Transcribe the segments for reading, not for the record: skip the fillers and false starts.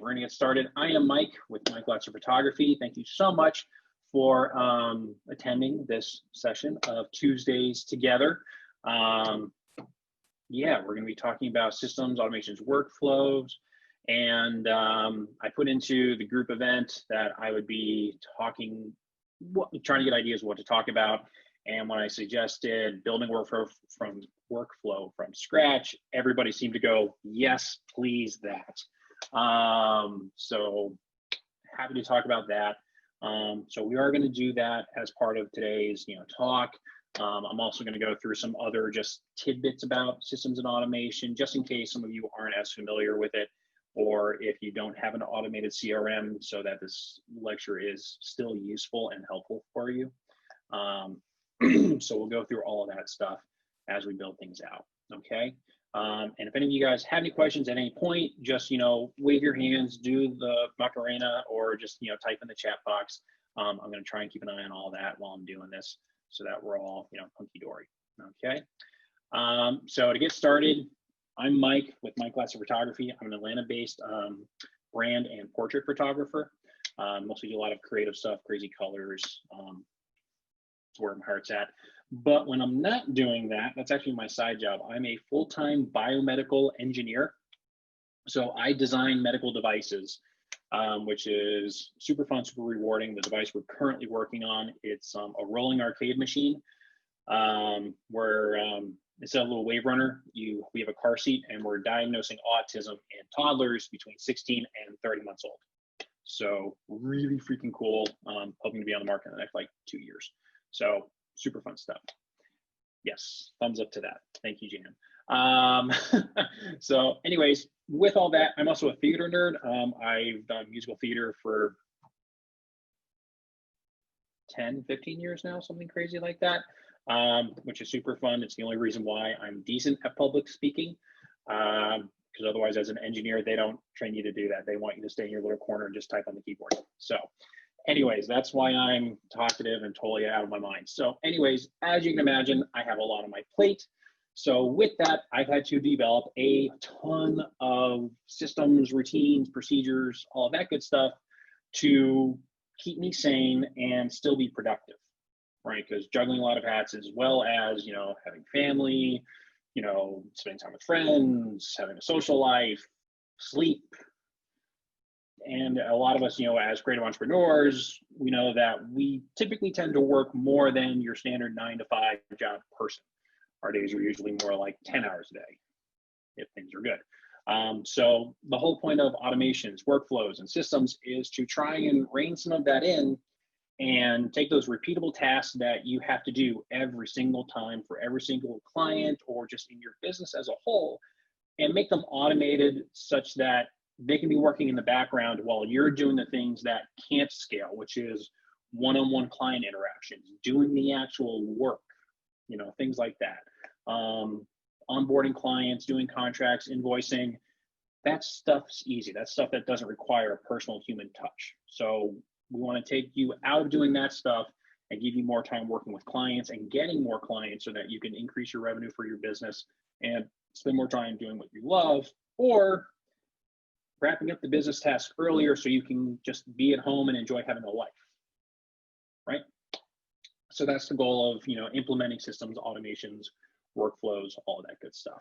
We're going to get started. I am Mike with Mike Latzer Photography. Thank you so much for attending this session of Tuesdays Together. Yeah, we're going to be talking about systems, automations, workflows, and I put into the group event that I would be trying to get ideas of what to talk about. And when I suggested building workflow from scratch, everybody seemed to go, yes, please, that. So happy to talk about that. So we are going to do that as part of today's talk. I'm also going to go through some other just tidbits about systems and automation, just in case some of you aren't as familiar with it, or if you don't have an automated CRM, so that this lecture is still useful and helpful for you. So we'll go through all of that stuff as we build things out, okay? And if any of you guys have any questions at any point, just, wave your hands, do the Macarena, or just, type in the chat box. I'm going to try and keep an eye on all that while I'm doing this so that we're all, hunky-dory, okay? So to get started, I'm Mike with Mike Latzer Photography. I'm an Atlanta-based brand and portrait photographer. Mostly do a lot of creative stuff, crazy colors. It's where my heart's at. But when I'm not doing that, that's actually my side job. I'm a full-time biomedical engineer. So I design medical devices, which is super fun, super rewarding. The device we're currently working on, it's a rolling arcade machine where it's a little wave runner. We have a car seat, and we're diagnosing autism in toddlers between 16 and 30 months old. So really freaking cool. Hoping to be on the market in the next 2 years. So super fun stuff. Yes, thumbs up to that. Thank you, Jan. So anyways, with all that, I'm also a theater nerd. I've done musical theater for 10, 15 years now, something crazy like that, which is super fun. It's the only reason why I'm decent at public speaking, because otherwise, as an engineer, they don't train you to do that. They want you to stay in your little corner and just type on the keyboard. So anyways, that's why I'm talkative and totally out of my mind. So anyways, as you can imagine, I have a lot on my plate. So with that, I've had to develop a ton of systems, routines, procedures, all of that good stuff to keep me sane and still be productive, right? Because juggling a lot of hats, as well as, having family, spending time with friends, having a social life, sleep. And a lot of us, as creative entrepreneurs, we know that we typically tend to work more than your standard 9-to-5 job person. Our days are usually more like 10 hours a day, if things are good. So the whole point of automations, workflows, and systems is to try and rein some of that in and take those repeatable tasks that you have to do every single time for every single client or just in your business as a whole, and make them automated such that they can be working in the background while you're doing the things that can't scale, which is one-on-one client interactions, doing the actual work, things like that. Onboarding clients, doing contracts, invoicing, that stuff's easy. That's stuff that doesn't require a personal human touch. So we want to take you out of doing that stuff and give you more time working with clients and getting more clients so that you can increase your revenue for your business and spend more time doing what you love, or wrapping up the business task earlier so you can just be at home and enjoy having a life, right? So that's the goal of, implementing systems, automations, workflows, all of that good stuff,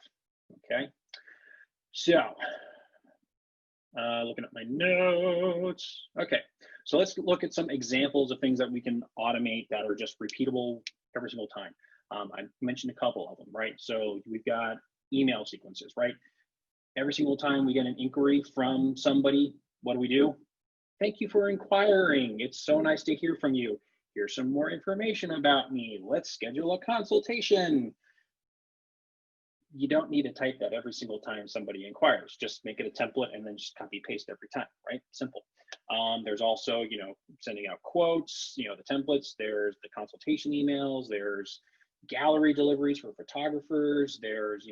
okay? So, looking at my notes. Okay, so let's look at some examples of things that we can automate that are just repeatable every single time. I mentioned a couple of them, right? So we've got email sequences, right? Every single time we get an inquiry from somebody, what do? Thank you for inquiring. It's so nice to hear from you. Here's some more information about me. Let's schedule a consultation. You don't need to type that every single time somebody inquires. Just make it a template and then just copy paste every time, right? Simple. There's also, sending out quotes, the templates. There's the consultation emails. There's gallery deliveries for photographers. There's,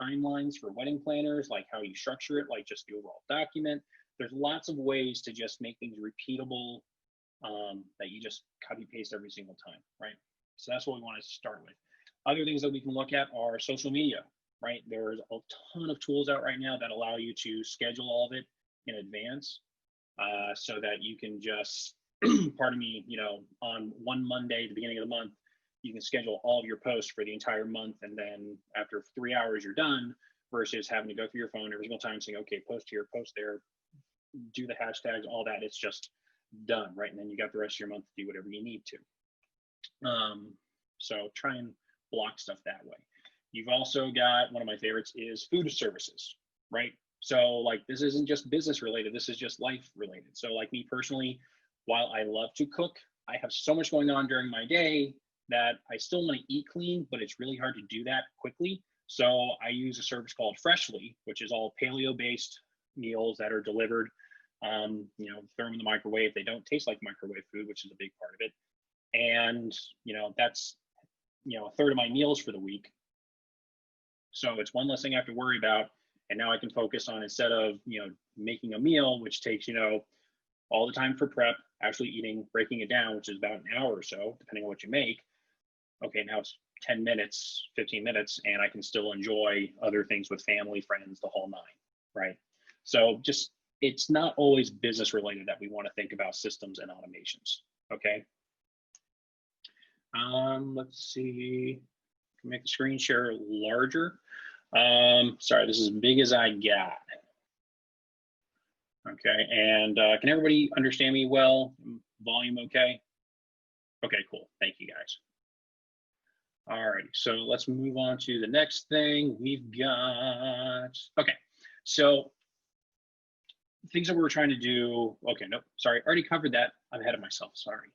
timelines for wedding planners, like how you structure it, like just the overall document. There's lots of ways to just make things repeatable that you just copy paste every single time, right? So that's what we want to start with. Other things that we can look at are social media, right? There's a ton of tools out right now that allow you to schedule all of it in advance, so that you can just, pardon me, you know, on one Monday at the beginning of the month, you can schedule all of your posts for the entire month, and then after 3 hours you're done, versus having to go through your phone every single time saying, okay, post here, post there, do the hashtags, all that. It's just done, right? And then you got the rest of your month to do whatever you need to. So try and block stuff that way. You've also got, one of my favorites is food services, right? So like, this isn't just business related, this is just life related. So like me personally, while I love to cook, I have so much going on during my day that I still want to eat clean, but it's really hard to do that quickly. So I use a service called Freshly, which is all paleo-based meals that are delivered. You know, throw them in the microwave. They don't taste like microwave food, which is a big part of it. And, you know, that's, you know, a third of my meals for the week. So it's one less thing I have to worry about. And now I can focus on, instead of, you know, making a meal, which takes, you know, all the time for prep, actually eating, breaking it down, which is about an hour or so, depending on what you make. Okay, now it's 10 minutes, 15 minutes, and I can still enjoy other things with family, friends, the whole nine, right? So just, it's not always business related that we want to think about systems and automations, okay? Let's see, make the screen share larger. Sorry, this is as big as I got. Okay, and can everybody understand me well? Volume okay? Okay, cool, thank you guys. All right, so let's move on to the next thing we've got. Okay, so things that we're trying to do. Okay, nope, sorry, already covered that. I'm ahead of myself, sorry.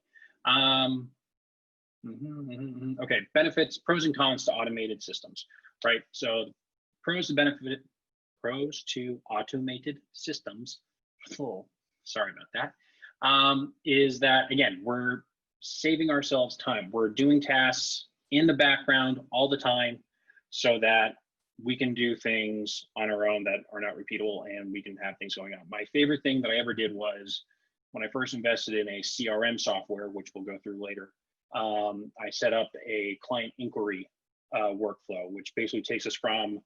Okay, benefits, pros and cons to automated systems, right? So pros to automated systems, oh, sorry about that, is that, again, we're saving ourselves time. We're doing tasks in the background all the time so that we can do things on our own that are not repeatable, and we can have things going on. My favorite thing that I ever did was when I first invested in a CRM software, which we'll go through later. I set up a client inquiry workflow, which basically takes us from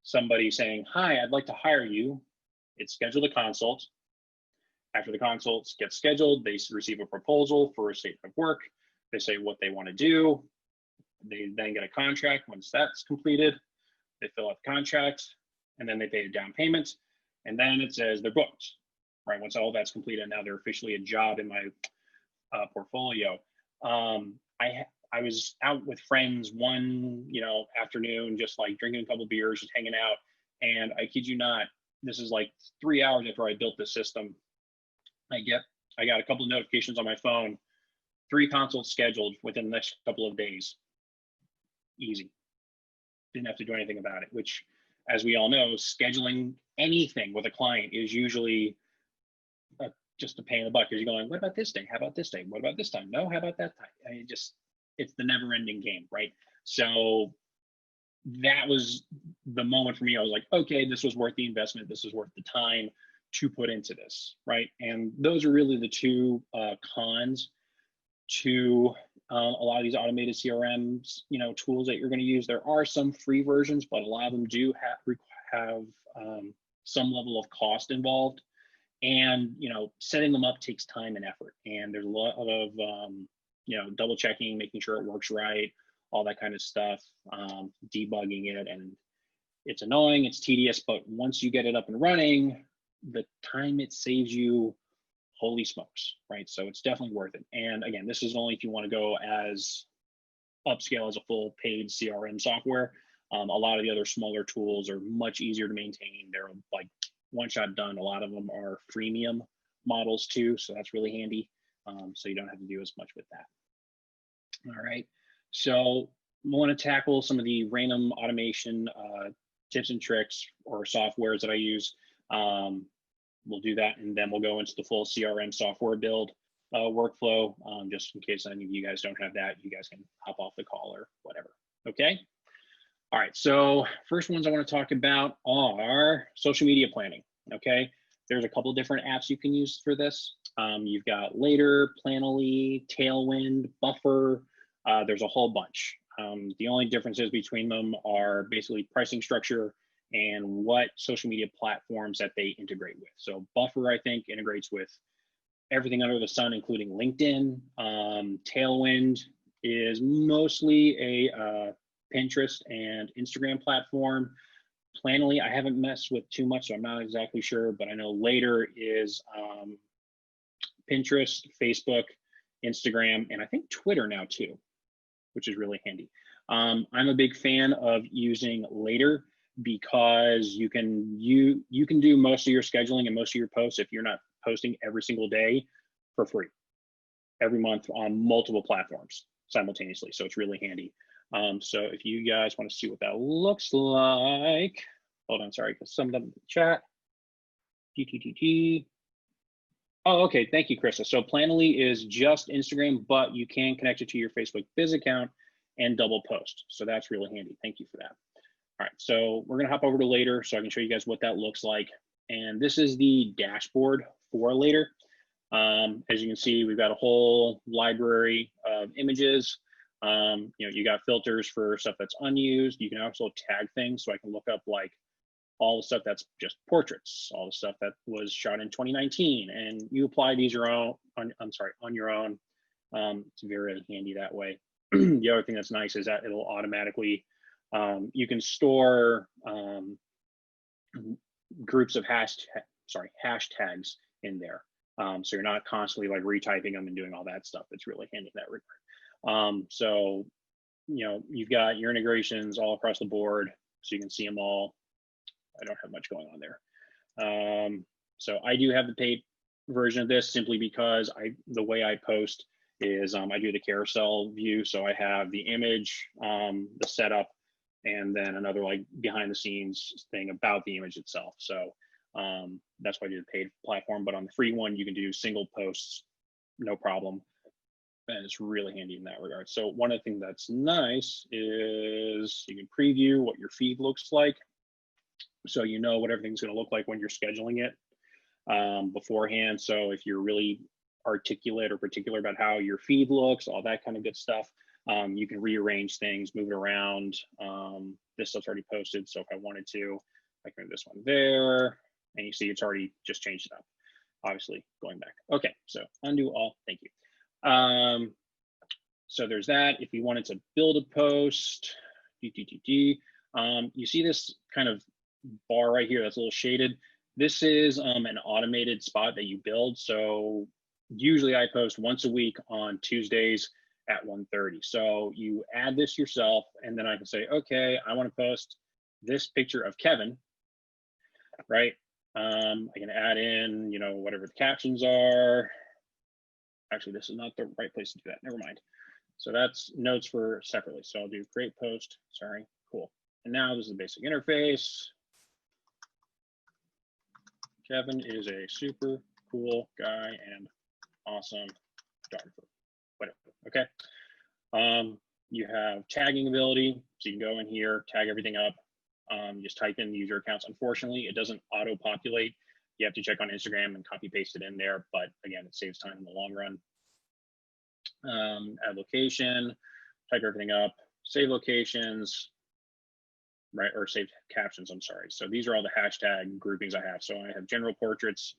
somebody saying, hi, I'd like to hire you. It's scheduled a consult. After the consults get scheduled, they receive a proposal for a statement of work. They say what they want to do. They then get a contract. Once that's completed, they fill out the contract, and then they pay a down payment, and then it says they're booked, right? Once all that's completed, now they're officially a job in my portfolio. I was out with friends one, you know, afternoon, just like drinking a couple beers, just hanging out, and I kid you not, this is like 3 hours after I built this system. I got a couple of notifications on my phone, 3 consults scheduled within the next couple of days. Easy. Didn't have to do anything about it, which, as we all know, scheduling anything with a client is usually just a pain in the butt, because you're going, what about this day? How about this day? What about this time? No, how about that time? I mean, it's the never ending game, right? So that was the moment for me. I was like, okay, this was worth the investment. This was worth the time to put into this, right? And those are really the two cons to a lot of these automated CRMs, you know, tools that you're going to use. There are some free versions, but a lot of them do have some level of cost involved, and you know, setting them up takes time and effort. And there's a lot of you know, double checking, making sure it works right, all that kind of stuff, debugging it, and it's annoying, it's tedious, but once you get it up and running, the time it saves you, holy smokes, right? So it's definitely worth it. And again, this is only if you want to go as upscale as a full paid CRM software. A lot of the other smaller tools are much easier to maintain. They're like one shot done. A lot of them are freemium models too, so that's really handy. So you don't have to do as much with that. All right, so I want to tackle some of the random automation tips and tricks or softwares that I use. We'll do that, and then we'll go into the full CRM software build workflow, just in case any of you guys don't have that. You guys can hop off the call or whatever, okay? All right, so first ones I want to talk about are social media planning, okay? There's a couple different apps you can use for this. You've got Later, Planoly, Tailwind, Buffer. There's a whole bunch. The only differences between them are basically pricing structure and what social media platforms that they integrate with. So Buffer, I think, integrates with everything under the sun, including LinkedIn. Tailwind is mostly a Pinterest and Instagram platform. Planoly, I haven't messed with too much, so I'm not exactly sure, but I know Later is Pinterest, Facebook, Instagram, and I think Twitter now too, which is really handy. I'm a big fan of using Later because you can do most of your scheduling and most of your posts if you're not posting every single day for free every month on multiple platforms simultaneously. So it's really handy. So if you guys want to see what that looks like, hold on, sorry, because some of them in the chat. TTTT. Oh, okay, thank you, Krista. So Planoly is just Instagram, but you can connect it to your Facebook Biz account and double post. So that's really handy. Thank you for that. All right, so we're gonna hop over to Later so I can show you guys what that looks like. And this is the dashboard for Later. As you can see, we've got a whole library of images. You got filters for stuff that's unused. You can also tag things, so I can look up like all the stuff that's just portraits, all the stuff that was shot in 2019, and you apply these on your own. It's very handy that way. The other thing that's nice is that it'll automatically, you can store groups of hashtags in there. So you're not constantly like retyping them and doing all that stuff. It's really handy in that regard. So, you've got your integrations all across the board, so you can see them all. I don't have much going on there. So I do have the paid version of this simply because the way I post is I do the carousel view. So I have the image, the setup, and then another like behind the scenes thing about the image itself. So that's why I do the paid platform. But on the free one, you can do single posts, no problem. And it's really handy in that regard. So one of the things that's nice is you can preview what your feed looks like. So you know what everything's going to look like when you're scheduling it beforehand. So if you're really articulate or particular about how your feed looks, all that kind of good stuff, you can rearrange things, move it around. This stuff's already posted, so if I wanted to, I can do this one there, and you see it's already just changed it up, obviously going back. Okay, so undo all, thank you. So there's that. If you wanted to build a post, you see this kind of bar right here that's a little shaded. This is an automated spot that you build. So usually I post once a week on Tuesdays at 1:30. So you add this yourself, and then I can say, okay, I want to post this picture of Kevin, right? I can add in, whatever the captions are. Actually, this is not the right place to do that. Never mind. So that's notes for separately. So I'll do create post. Sorry, cool. And now this is the basic interface. Kevin is a super cool guy and awesome photographer. Whatever. Okay. You have tagging ability, so you can go in here, tag everything up. Just type in the user accounts. Unfortunately, it doesn't auto-populate. You have to check on Instagram and copy paste it in there. But again, it saves time in the long run. Add location, type everything up, save locations, right, or save captions, I'm sorry. So these are all the hashtag groupings I have. So I have general portraits,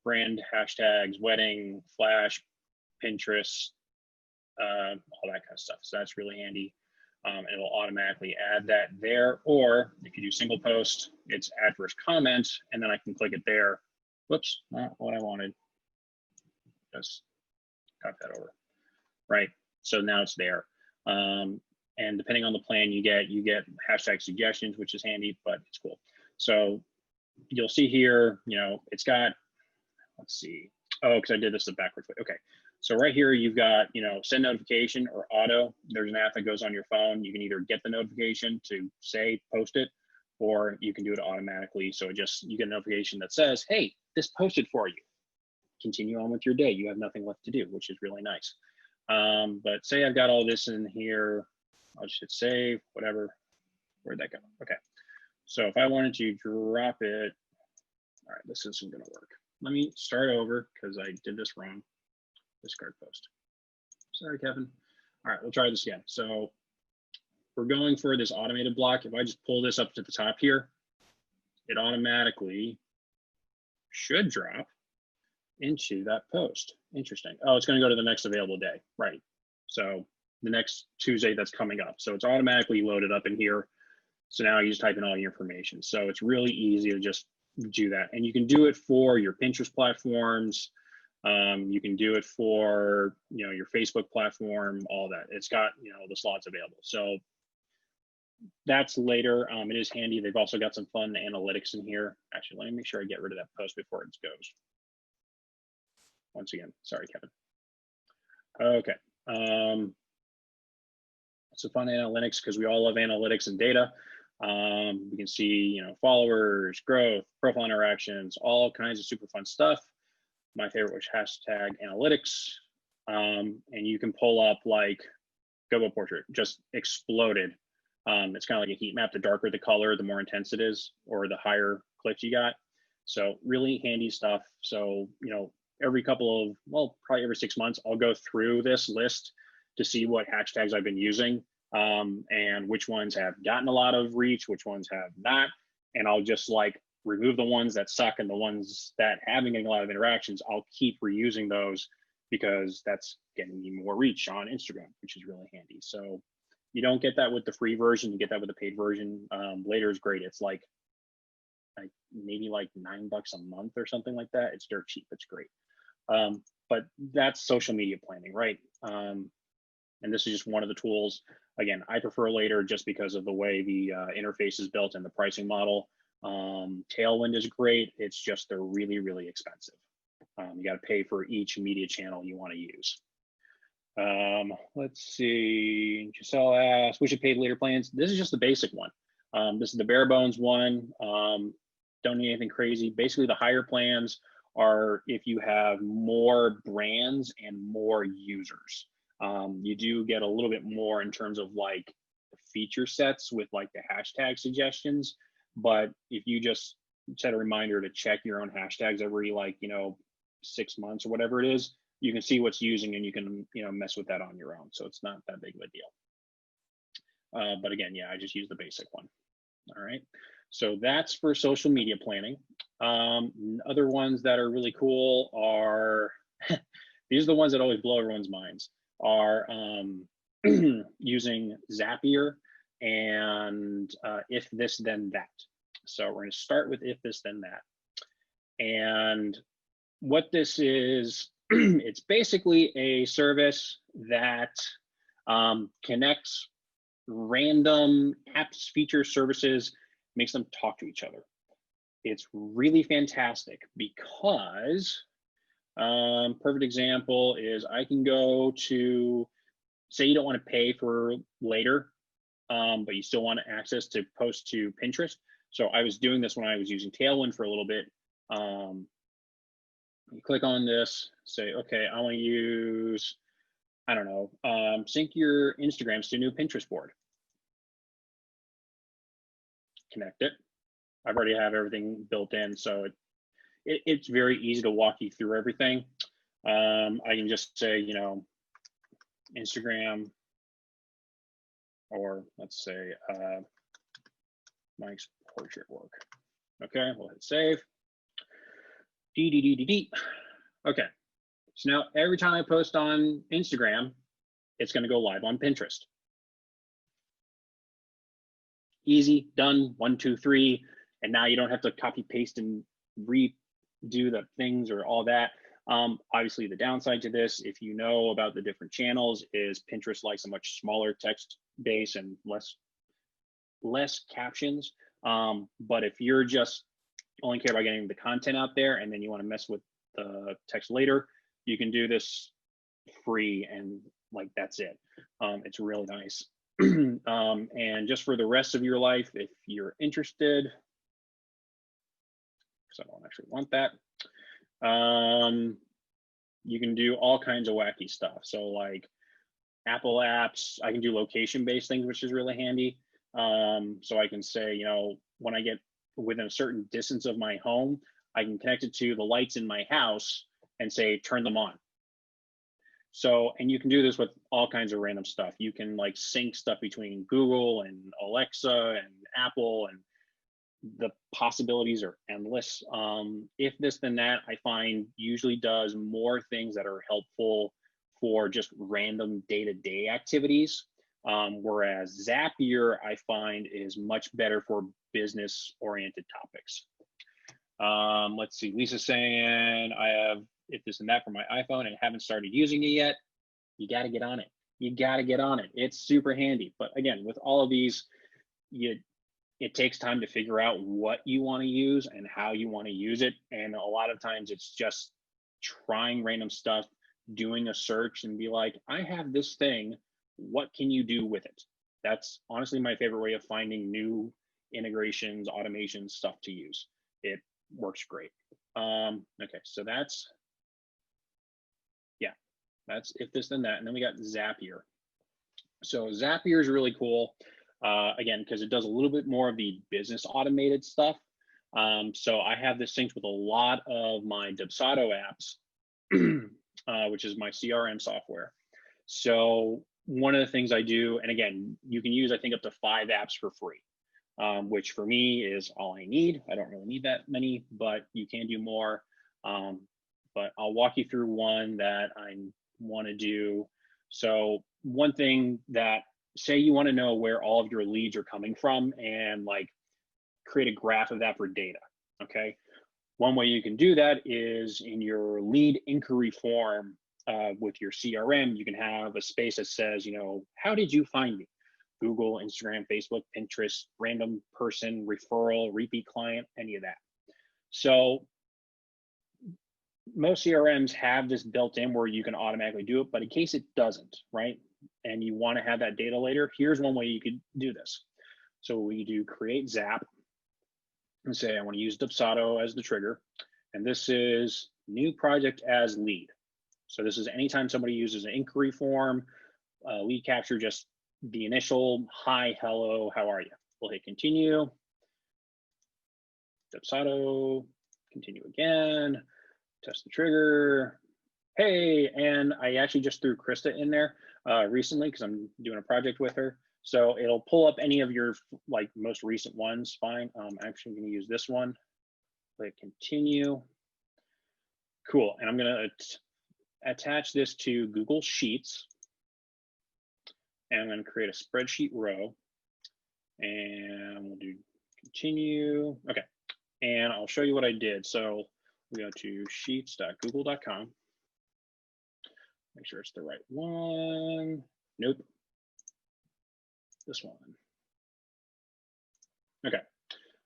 brand hashtags, wedding, flash, Pinterest, all that kind of stuff. So that's really handy. And it'll automatically add that there. Or if you do single post, it's add first comment, and then I can click it there. Whoops, not what I wanted. Just copy that over, right? So now it's there. And depending on the plan you get hashtag suggestions, which is handy, but it's cool. So you'll see here, it's got, let's see. Oh, because I did this the backwards way. Okay. So right here, you've got, send notification or auto. There's an app that goes on your phone. You can either get the notification to say, post it, or you can do it automatically. So you get a notification that says, hey, this posted for you. Continue on with your day. You have nothing left to do, which is really nice. But say I've got all this in here. I'll just hit save, whatever. Where'd that go? Okay. So if I wanted to drop it, all right, this isn't going to work. Let me start over because I did this wrong. Discard post. Sorry, Kevin. All right, we'll try this again. So we're going for this automated block. If I just pull this up to the top here, it automatically should drop into that post. Interesting. Oh, it's going to go to the next available day, right? So the next Tuesday that's coming up. So it's automatically loaded up in here. So now you just type in all your information. So it's really easy to just do that. And you can do it for your Pinterest platforms. You can do it for, you know, your Facebook platform, all that. It's got, you know, the slots available. So that's later. It is handy. They've also got some fun analytics in here. Actually, let me make sure I get rid of that post before it goes. Once again, sorry, Kevin. Okay. So fun analytics, because we all love analytics and data. We can see, you know, followers, growth, profile interactions, all kinds of super fun stuff. My favorite was hashtag analytics. And you can pull up like Go portrait, just exploded. It's kind of like a heat map. The darker the color, the more intense it is, or the higher clicks you got. So really handy stuff. So, you know, every couple of, well, probably every 6 months, I'll go through this list to see what hashtags I've been using, and which ones have gotten a lot of reach, which ones have not. And I'll just like remove the ones that suck, and the ones that haven't getting a lot of interactions, I'll keep reusing those because that's getting me more reach on Instagram, which is really handy. So you don't get that with the free version, you get that with the paid version. Later is great. It's like maybe like $9 a month or something like that. It's dirt cheap, it's great. But that's social media planning, right? And this is just one of the tools. Again, I prefer Later just because of the way the interface is built and the pricing model. Tailwind is great. It's just they're really, really expensive. You got to pay for each media channel you want to use. Let's see. Giselle asked, which should pay later plans? This is just the basic one. This is the bare bones one. Don't need anything crazy. Basically, the higher plans are if you have more brands and more users. You do get a little bit more in terms of like feature sets with like the hashtag suggestions. But if you just set a reminder to check your own hashtags every, like, you know, 6 months or whatever it is, you can see what's using and you can, you know, mess with that on your own. So it's not that big of a deal. But again, yeah, I just use the basic one. All right. So that's for social media planning. Other ones that are really cool are, these are the ones that always blow everyone's minds, are using Zapier and if this, then that. So we're going to start with if this, then that. And what this is, it's basically a service that connects random apps, features, services, makes them talk to each other. It's really fantastic because perfect example is I can go to, say you don't want to pay for Later, but you still want access to post to Pinterest. So I was doing this when I was using Tailwind for a little bit. You click on this, say, okay, I want to use, I don't know, sync your Instagrams to a new Pinterest board. Connect it. I've already have everything built in, so it's very easy to walk you through everything. I can just say, you know, Instagram, or let's say Mike's portrait work. Okay, we'll hit save. Okay, so now every time I post on Instagram, it's going to go live on Pinterest. Easy, done, 1, 2, 3, and now you don't have to copy paste and redo the things or all that. Obviously, the downside to this, if you know about the different channels, is Pinterest likes a much smaller text base and less captions. But if you're just only care about getting the content out there and then you want to mess with the text later, you can do this free and like that's it. It's really nice. And just for the rest of your life, if you're interested, because I don't actually want that, you can do all kinds of wacky stuff. So like Apple apps, I can do location-based things, which is really handy. So I can say, you know, when I get within a certain distance of my home, I can connect it to the lights in my house and say, turn them on. So, and you can do this with all kinds of random stuff. You can like sync stuff between Google and Alexa and Apple, and the possibilities are endless. If this then that, I find usually does more things that are helpful for just random day-to-day activities. Whereas Zapier, I find, is much better for business-oriented topics. Let's see, Lisa's saying, I have if this and that for my iPhone and haven't started using it yet. You got to get on it. You got to get on it. It's super handy. But again, with all of these, it takes time to figure out what you want to use and how you want to use it. And a lot of times it's just trying random stuff, doing a search and be like, I have this thing. What can you do with it? That's honestly my favorite way of finding new integrations, automations, stuff to use. It works great. Okay, so that's if this then that. And then we got Zapier. So Zapier is really cool. Again, because it does a little bit more of the business automated stuff. So I have this synced with a lot of my Dubsado apps, which is my CRM software. So one of the things I do, and again, you can use, I think, up to 5 apps for free, which for me is all I need. I don't really need that many, but you can do more. But I'll walk you through one that I want to do. So one thing that, say you want to know where all of your leads are coming from and like create a graph of that for data, okay? One way you can do that is in your lead inquiry form with your CRM, you can have a space that says, you know, how did you find me? Google, Instagram, Facebook, Pinterest, random person, referral, repeat client, any of that. So most CRMs have this built in where you can automatically do it, but in case it doesn't, right? And you want to have that data later, here's one way you could do this. So we do create Zap and say, I want to use Dubsado as the trigger. And this is new project as lead. So this is anytime somebody uses an inquiry form, lead capture, just the initial, hi, hello, how are you? We'll hit continue. Dubsado, continue again. Test the trigger. Hey, and I actually just threw Krista in there recently because I'm doing a project with her. So it'll pull up any of your like most recent ones. Fine. I'm actually going to use this one. Click continue. Cool. And I'm going to attach this to Google Sheets. And I'm going to create a spreadsheet row. And we'll do continue. Okay. And I'll show you what I did. So we go to sheets.google.com. Make sure it's the right one. Nope. This one. Okay.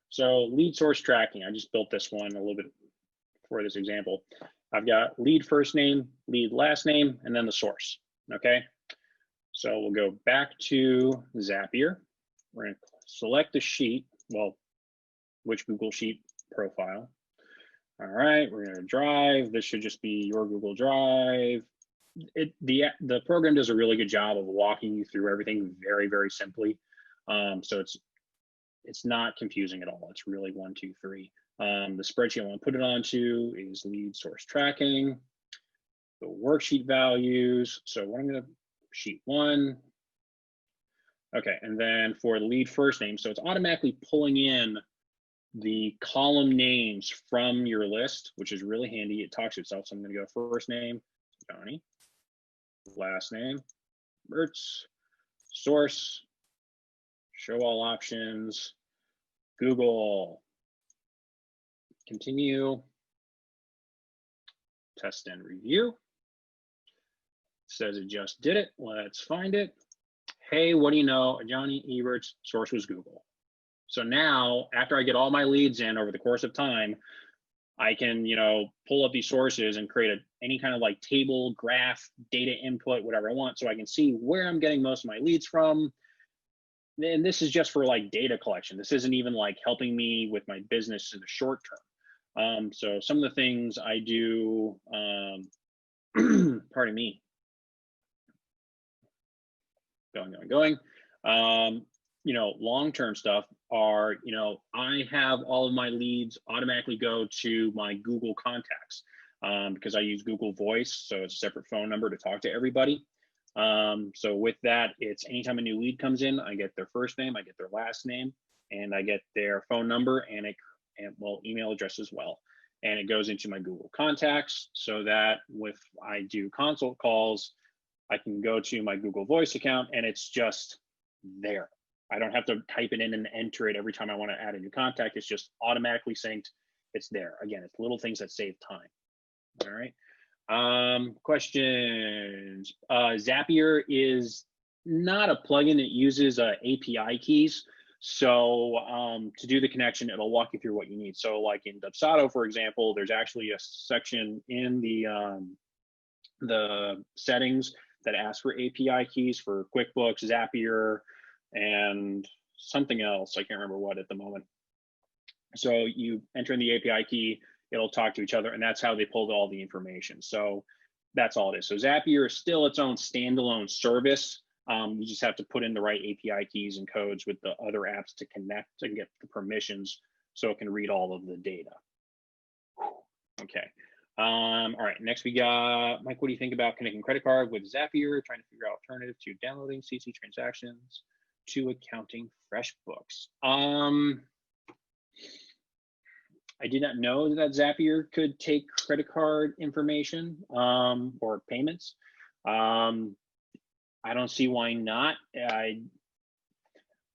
So lead source tracking. I just built this one a little bit for this example. I've got lead first name, lead last name, and then the source. Okay. So we'll go back to Zapier. We're going to select the sheet. Well, which Google Sheet profile. All right, we're going to Drive. This should just be your Google Drive. The program does a really good job of walking you through everything very, very simply. So it's not confusing at all. It's really 1, 2, 3. The spreadsheet I want to put it onto is lead source tracking. The worksheet values. So what I'm going to sheet 1. Okay, and then for lead first name, so it's automatically pulling in the column names from your list, which is really handy. It talks to itself. So I'm going to go first name, Johnny, last name, Bertz, source, show all options, Google, continue, test and review. It says it just did it. Let's find it. Hey, what do you know? Johnny Ebert's source was Google. So now, after I get all my leads in over the course of time, I can, you know, pull up these sources and create any kind of like table, graph, data input, whatever I want, so I can see where I'm getting most of my leads from. And this is just for like data collection. This isn't even like helping me with my business in the short term. So some of the things I do, pardon me, going. You know, long-term stuff are, you know, I have all of my leads automatically go to my Google contacts because I use Google Voice. So it's a separate phone number to talk to everybody. So with that, it's anytime a new lead comes in, I get their first name, I get their last name. and I get their phone number and well, email address as well. And it goes into my Google contacts so that if I do consult calls, I can go to my Google Voice account and it's just there. I don't have to type it in and enter it every time I want to add a new contact. It's just automatically synced. It's there. Again, it's little things that save time. All right. Questions. Zapier is not a plugin. It uses API keys. So to do the connection, it'll walk you through what you need. So like in Dubsado, for example, there's actually a section in the settings that asks for API keys for QuickBooks, Zapier, and something else. I can't remember what at the moment. So you enter in the API key, it'll talk to each other, and that's how they pulled all the information. So that's all it is. So Zapier is still its own standalone service. You just have to put in the right API keys and codes with the other apps to connect and get the permissions so it can read all of the data. Okay. All right, next we got, Mike, what do you think about connecting credit card with Zapier, trying to figure out alternative to downloading CC transactions to accounting FreshBooks? I did not know that Zapier could take credit card information or payments. I don't see why not.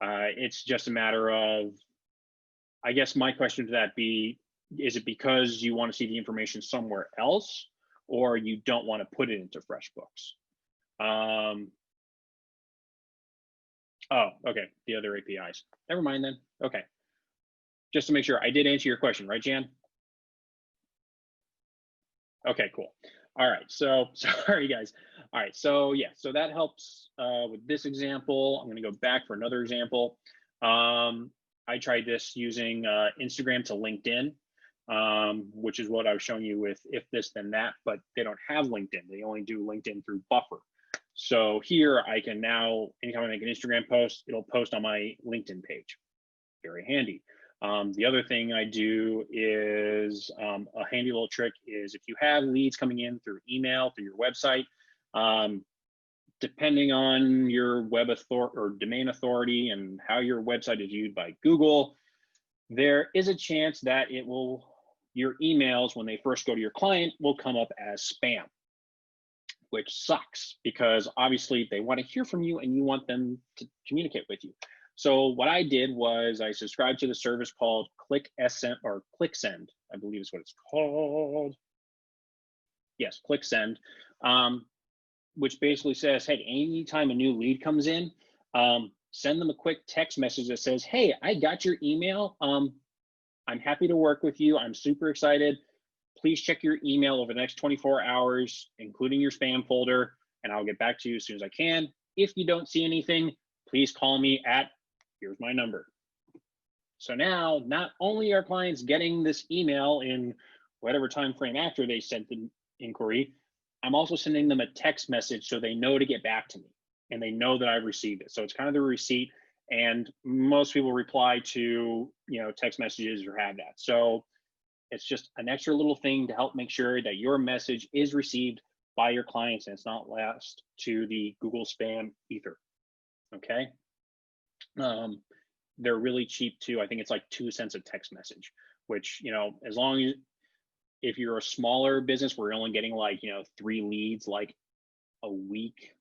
It's just a matter of, I guess my question to that be, is it because you want to see the information somewhere else or you don't want to put it into FreshBooks? Oh, okay, the other APIs. Never mind then, okay. Just to make sure, I did answer your question, right, Jan? Okay, cool. All right, so sorry guys. All right, so yeah, so that helps with this example. I'm gonna go back for another example. I tried this using Instagram to LinkedIn, which is what I was showing you with If This Then That, but they don't have LinkedIn. They only do LinkedIn through Buffer. So here I can now, anytime I make an Instagram post, it'll post on my LinkedIn page. Very handy. The other thing I do is a handy little trick is if you have leads coming in through email, through your website, depending on your web authority or domain authority and how your website is viewed by Google, there is a chance that your emails, when they first go to your client, will come up as spam, which sucks because obviously they want to hear from you and you want them to communicate with you. So what I did was I subscribed to the service called ClickSend, I believe is what it's called. Yes, ClickSend, which basically says, hey, anytime a new lead comes in, send them a quick text message that says, hey, I got your email. I'm happy to work with you. I'm super excited. Please check your email over the next 24 hours, including your spam folder, and I'll get back to you as soon as I can. If you don't see anything, please call me at, here's my number. So now, not only are clients getting this email in whatever time frame after they sent the inquiry, I'm also sending them a text message so they know to get back to me and they know that I've received it. So it's kind of the receipt, and most people reply to text messages or have that. So it's just an extra little thing to help make sure that your message is received by your clients and it's not lost to the Google spam ether. Okay. They're really cheap too. I think it's like 2 cents a text message, which, as long as, if you're a smaller business where you're only getting like, 3 leads like a week,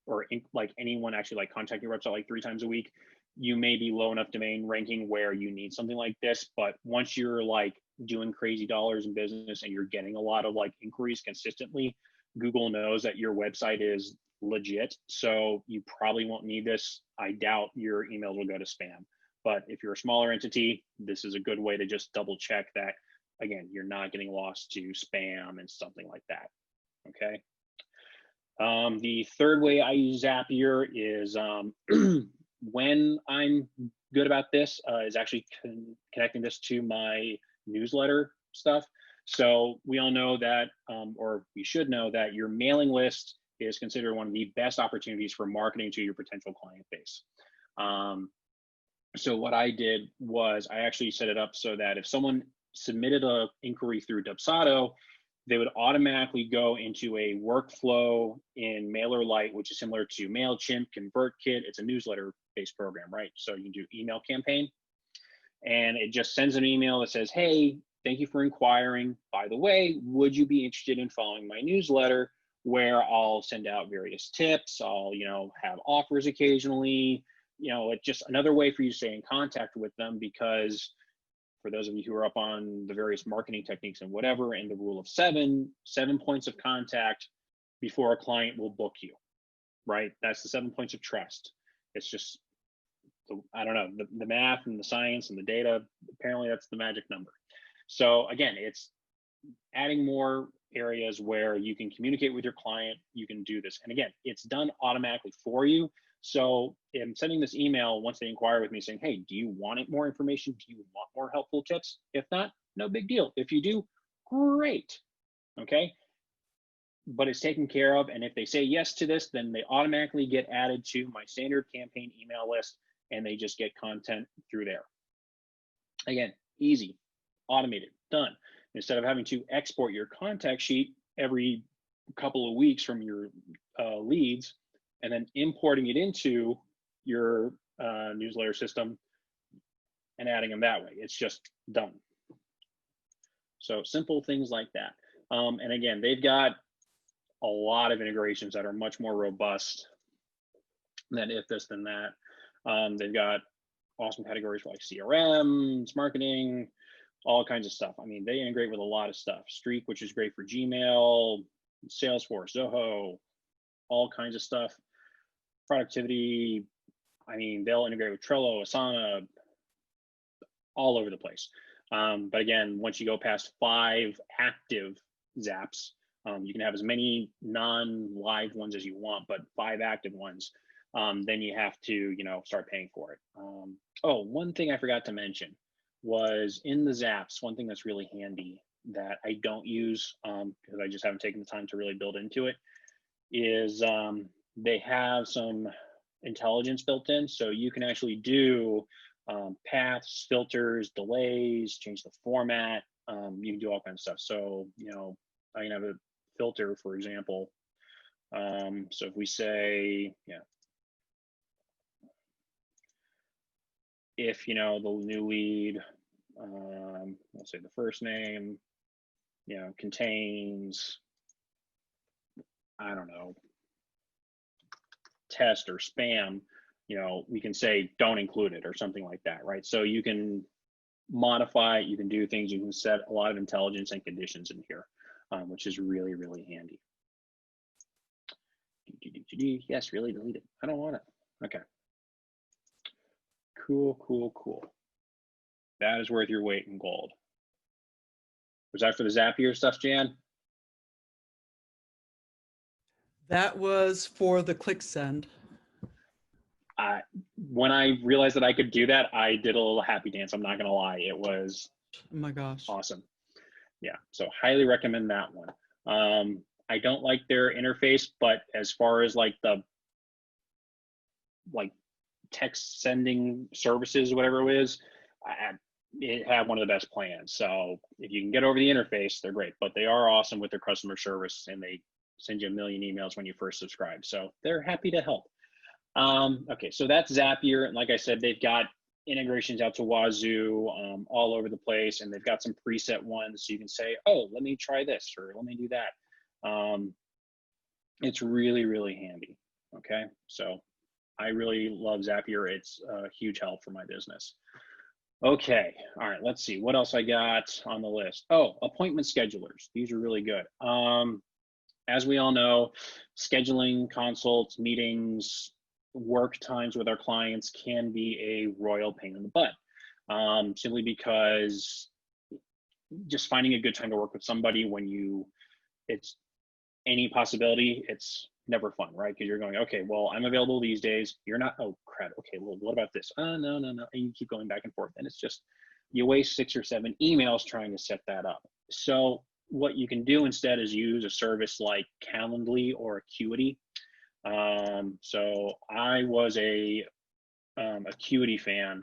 or like anyone actually like contacting your website like 3 times a week, you may be low enough domain ranking where you need something like this. But once you're like doing crazy dollars in business and you're getting a lot of like inquiries consistently, Google knows that your website is legit. So you probably won't need this. I doubt your emails will go to spam. But if you're a smaller entity, this is a good way to just double check that, again, you're not getting lost to spam and something like that. Okay. The third way I use Zapier is when I'm good about this is actually connecting this to my newsletter stuff. So we all know that, or we should know that your mailing list is considered one of the best opportunities for marketing to your potential client base. So what I did was I actually set it up so that if someone submitted an inquiry through Dubsado, they would automatically go into a workflow in MailerLite, which is similar to MailChimp, ConvertKit. It's a newsletter based program, right? So you can do email campaign, and it just sends an email that says, hey, thank you for inquiring. By the way, would you be interested in following my newsletter where I'll send out various tips? I'll, have offers occasionally. It's just another way for you to stay in contact with them, because for those of you who are up on the various marketing techniques and whatever, and the rule of 7 points of contact before a client will book you, right? That's the 7 points of trust. It's just, I don't know, the math and the science and the data, apparently that's the magic number. So again, it's adding more areas where you can communicate with your client. You can do this. And again, it's done automatically for you. So I'm sending this email once they inquire with me saying, hey, do you want more information? Do you want more helpful tips? If not, no big deal. If you do, great. Okay. But it's taken care of. And if they say yes to this, then they automatically get added to my standard campaign email list, and they just get content through there. Again, easy, automated, done. Instead of having to export your contact sheet every couple of weeks from your leads and then importing it into your newsletter system and adding them that way, it's just done. So simple things like that. And again, they've got a lot of integrations that are much more robust than if this, then that. They've got awesome categories for like CRM, marketing, all kinds of stuff. I mean, they integrate with a lot of stuff. Streak, which is great for Gmail, Salesforce, Zoho, all kinds of stuff. Productivity, I mean, they'll integrate with Trello, Asana, all over the place. But again, once you go past 5 active Zaps, you can have as many non-live ones as you want, but 5 active ones. Then you have to, start paying for it. Oh, one thing I forgot to mention was in the Zaps, one thing that's really handy that I don't use because I just haven't taken the time to really build into it is they have some intelligence built in. So you can actually do paths, filters, delays, change the format. You can do all kinds of stuff. So, I can have a filter, for example. So if we say, if the new lead, let's say the first name, contains, I don't know, test or spam, we can say don't include it or something like that, right? So you can modify, you can do things, you can set a lot of intelligence and conditions in here, which is really, really handy. Yes, really delete it. I don't want it. Okay. Cool. That is worth your weight in gold. Was that for the Zapier stuff, Jan? That was for the click send. When I realized that I could do that, I did a little happy dance. I'm not gonna lie, it was, oh my gosh, awesome. Yeah, so highly recommend that one. I don't like their interface, but as far as like the text sending services, whatever it is, it had one of the best plans. So if you can get over the interface, they're great, but they are awesome with their customer service, and they send you a million emails when you first subscribe. So they're happy to help. Okay, so that's Zapier. And like I said, they've got integrations out to Wazoo all over the place, and they've got some preset ones. So you can say, oh, let me try this, or let me do that. It's really, really handy. Okay, so I really love Zapier. It's a huge help for my business. Okay, all right, let's see what else I got on the list. Oh, appointment schedulers. These are really good. As we all know, scheduling consults, meetings, work times with our clients can be a royal pain in the butt, simply because just finding a good time to work with somebody when it's any possibility, it's never fun, right? Because you're going, okay, well, I'm available these days. You're not, oh crap, okay, well, what about this? No. And you keep going back and forth. And it's just, you waste 6 or 7 emails trying to set that up. So what you can do instead is use a service like Calendly or Acuity. So I was a Acuity fan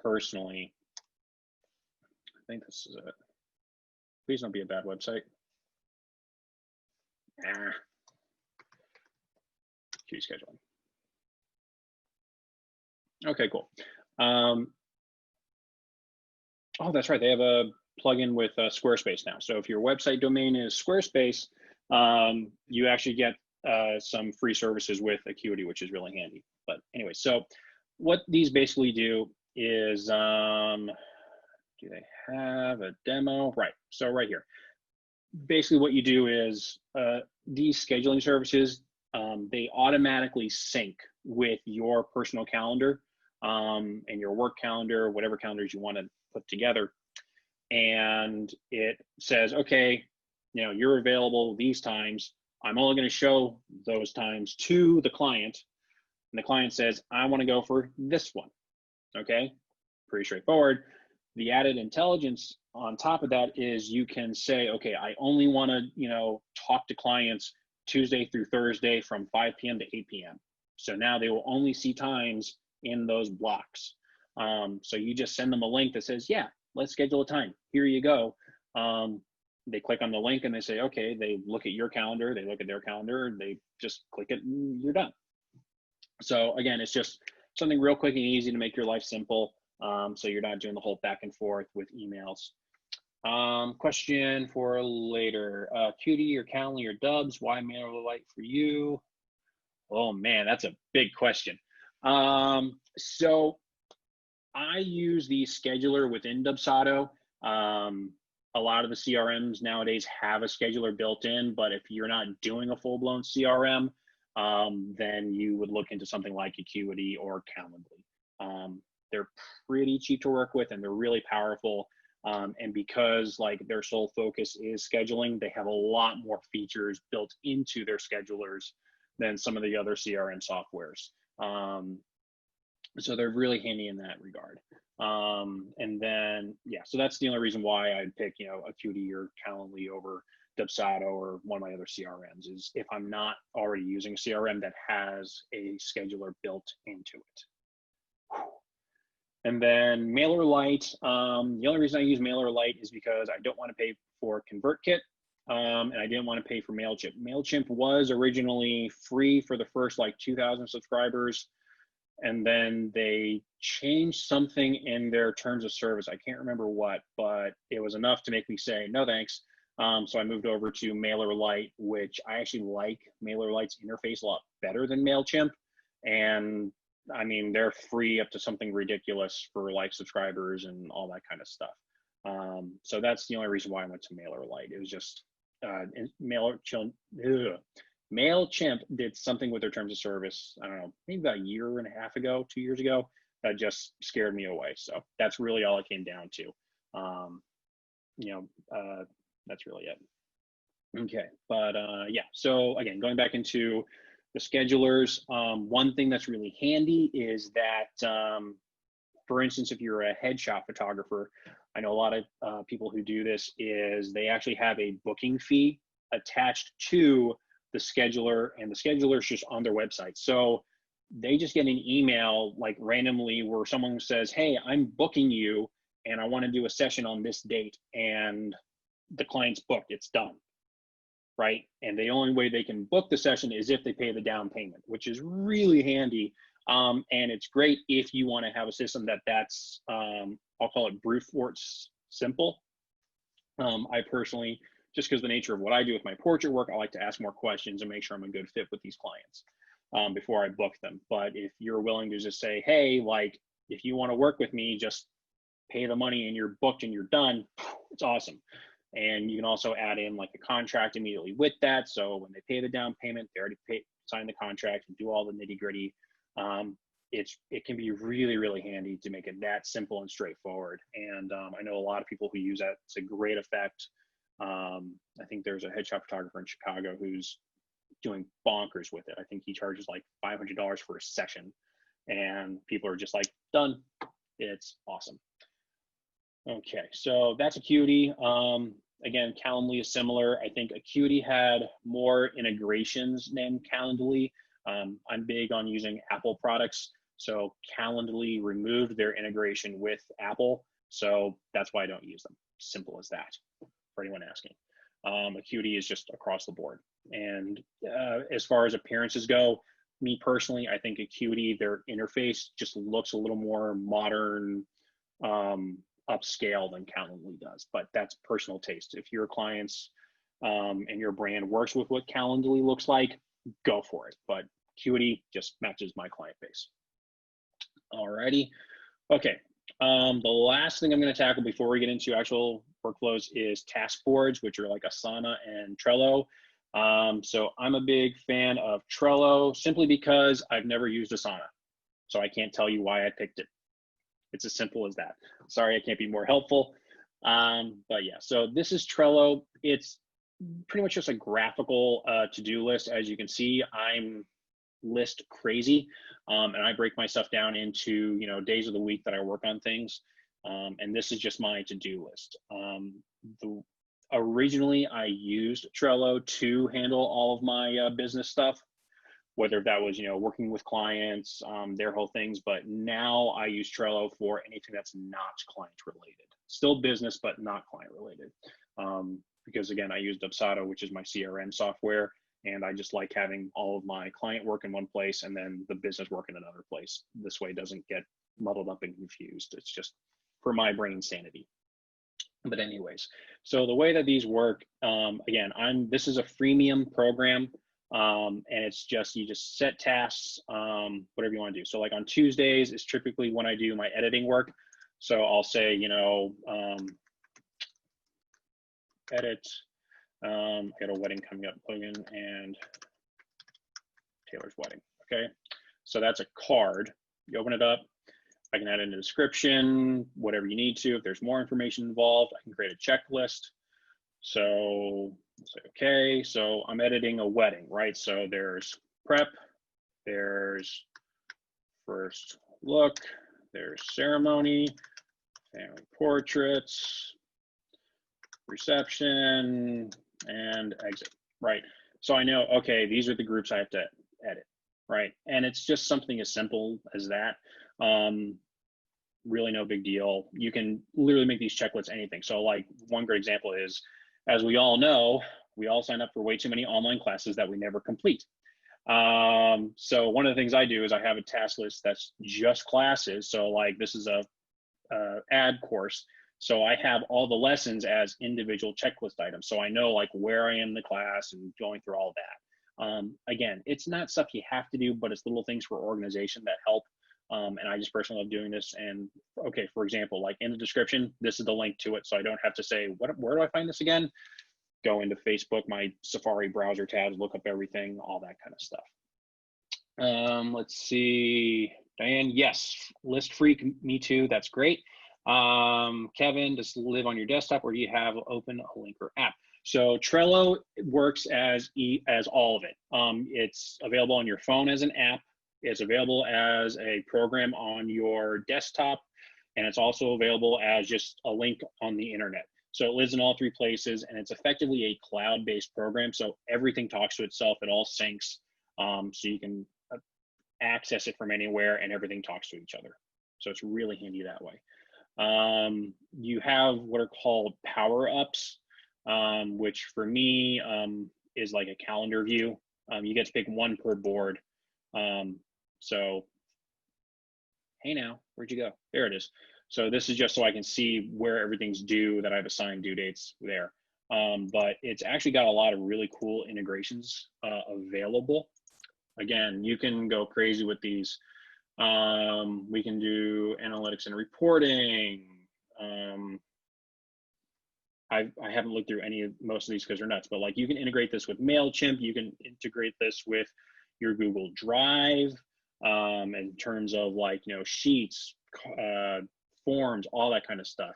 personally. I think this is it. Please don't be a bad website. Acuity scheduling. Okay, cool. Oh, that's right. They have a plugin with Squarespace now. So if your website domain is Squarespace, you actually get some free services with Acuity, which is really handy. But anyway, so what these basically do is, do they have a demo? Right. So right here, basically what you do is these scheduling services, they automatically sync with your personal calendar and your work calendar, whatever calendars you want to put together. And it says, okay, you know, you're available these times. I'm only going to show those times to the client. And the client says, I want to go for this one. Okay, pretty straightforward. The added intelligence on top of that is you can say, okay, I only want to, you know, talk to clients Tuesday through Thursday from 5 p.m. to 8 p.m. So now they will only see times in those blocks. So you just send them a link that says, yeah, let's schedule a time. Here you go. They click on the link and they say, okay, they look at your calendar, they look at their calendar, they just click it and you're done. So again, it's just something real quick and easy to make your life simple. So you're not doing the whole back and forth with emails. Question for later. Acuity or Calendly or Dubs, why MailerLite for you? Oh man, that's a big question. So I use the scheduler within Dubsado. A lot of the CRMs nowadays have a scheduler built in, but if you're not doing a full-blown CRM, then you would look into something like Acuity or Calendly. They're pretty cheap to work with and they're really powerful. And because like their sole focus is scheduling, they have a lot more features built into their schedulers than some of the other CRM softwares. So they're really handy in that regard. And then, yeah, so that's the only reason why I'd pick, you know, Acuity or Calendly over Dubsado or one of my other CRMs is if I'm not already using a CRM that has a scheduler built into it. And then MailerLite, the only reason I use MailerLite is because I don't want to pay for ConvertKit and I didn't want to pay for MailChimp. MailChimp was originally free for the first like 2,000 subscribers. And then they changed something in their terms of service. I can't remember what, but it was enough to make me say, no, thanks. So I moved over to MailerLite, which I actually like MailerLite's interface a lot better than MailChimp. And I mean, they're free up to something ridiculous for like subscribers and all that kind of stuff. So that's the only reason why I went to MailerLite. It was just MailChimp did something with their terms of service, I don't know, maybe about a year and a half ago, 2 years ago, that just scared me away. So that's really all it came down to. That's really it. Okay, but yeah, so again, going back into the schedulers, one thing that's really handy is that, for instance, if you're a headshot photographer, I know a lot of people who do this is they actually have a booking fee attached to the scheduler, and the scheduler is just on their website. So they just get an email like randomly where someone says, hey, I'm booking you and I want to do a session on this date, and the client's booked, it's done, right? And the only way they can book the session is if they pay the down payment, which is really handy. And it's great if you want to have a system that's, I'll call it brute force simple. I personally, just because the nature of what I do with my portrait work, I like to ask more questions and make sure I'm a good fit with these clients before I book them. But if you're willing to just say, hey, like, if you want to work with me, just pay the money and you're booked and you're done, it's awesome. And you can also add in like a contract immediately with that. So when they pay the down payment, they already sign the contract and do all the nitty gritty. It can be really, really handy to make it that simple and straightforward. And I know a lot of people who use that. It's a great effect. I think there's a headshot photographer in Chicago who's doing bonkers with it. I think he charges like $500 for a session, and people are just like, done. It's awesome. Okay, so that's Acuity. Again, Calendly is similar. I think Acuity had more integrations than Calendly. I'm big on using Apple products. So Calendly removed their integration with Apple. So that's why I don't use them. Simple as that, for anyone asking. Acuity is just across the board. And as far as appearances go, me personally, I think Acuity, their interface just looks a little more modern, upscale than Calendly does, but that's personal taste. If your clients and your brand works with what Calendly looks like, go for it. But Acuity just matches my client base. Alrighty. Okay. The last thing I'm going to tackle before we get into actual workflows is task boards, which are like Asana and Trello. So I'm a big fan of Trello simply because I've never used Asana. So I can't tell you why I picked it. It's as simple as that. Sorry, I can't be more helpful. But yeah, so this is Trello. It's pretty much just a graphical to-do list. As you can see, I'm list crazy. And I break my stuff down into, days of the week that I work on things. And this is just my to-do list. Originally, I used Trello to handle all of my business stuff, whether that was, working with clients, their whole things. But now I use Trello for anything that's not client related. Still business, but not client related. Because again, I use Dubsado, which is my CRM software. And I just like having all of my client work in one place and then the business work in another place. This way it doesn't get muddled up and confused. It's just for my brain sanity. But anyways, so the way that these work, again, this is a freemium program. And it's just, you just set tasks, whatever you want to do. So like on Tuesdays is typically when I do my editing work. So I'll say, edit. I got a wedding coming up, Logan and Taylor's wedding. Okay, so that's a card. You open it up. I can add in a description, whatever you need to. If there's more information involved, I can create a checklist. So say, okay, so I'm editing a wedding, right? So there's prep, there's first look, there's ceremony, family portraits, reception, and exit, right? So I know, okay, these are the groups I have to edit, right? And it's just something as simple as that. Really no big deal. You can literally make these checklists anything. So like one great example is, as we all know, we all sign up for way too many online classes that we never complete. So one of the things I do is I have a task list that's just classes. So like this is a ad course. So I have all the lessons as individual checklist items. So I know like where I am in the class and going through all that. Again, it's not stuff you have to do, but it's little things for organization that help. And I just personally love doing this. And okay, for example, like in the description, this is the link to it. So I don't have to say, where do I find this again? Go into Facebook, my Safari browser tabs, look up everything, all that kind of stuff. Let's see, Diane, yes, list freak, me too, that's great. Kevin, does it live on your desktop or do you have open a link or app? So Trello works as all of it. It's available on your phone as an app. It's available as a program on your desktop, and it's also available as just a link on the internet. So it lives in all three places, and it's effectively a cloud-based program. So everything talks to itself. It all syncs, so you can access it from anywhere, and everything talks to each other. So it's really handy that way. You have what are called power-ups, which for me is like a calendar view. You get to pick one per board. So, hey now, where'd you go? There it is. So this is just so I can see where everything's due, that I've assigned due dates there. But it's actually got a lot of really cool integrations available. Again, you can go crazy with these. We can do analytics and reporting. I haven't looked through most of these because they're nuts, but like you can integrate this with MailChimp. You can integrate this with your Google Drive in terms of like, sheets, forms, all that kind of stuff.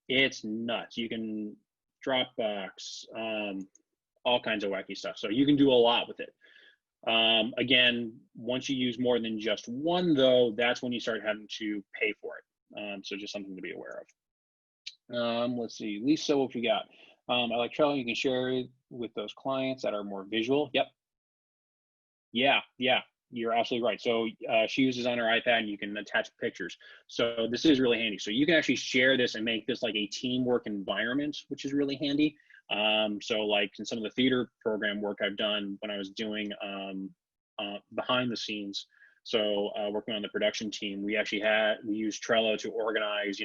It's nuts. You can Dropbox, all kinds of wacky stuff. So you can do a lot with it. Again, once you use more than just one though, that's when you start having to pay for it. So just something to be aware of. Let's see, Lisa, what you got? I like Trello, you can share it with those clients that are more visual. Yep. Yeah, you're absolutely right. So she uses on her iPad and you can attach pictures. So this is really handy. So you can actually share this and make this like a teamwork environment, which is really handy. So like in some of the theater program work I've done when I was doing behind the scenes. So working on the production team, we used Trello to organize,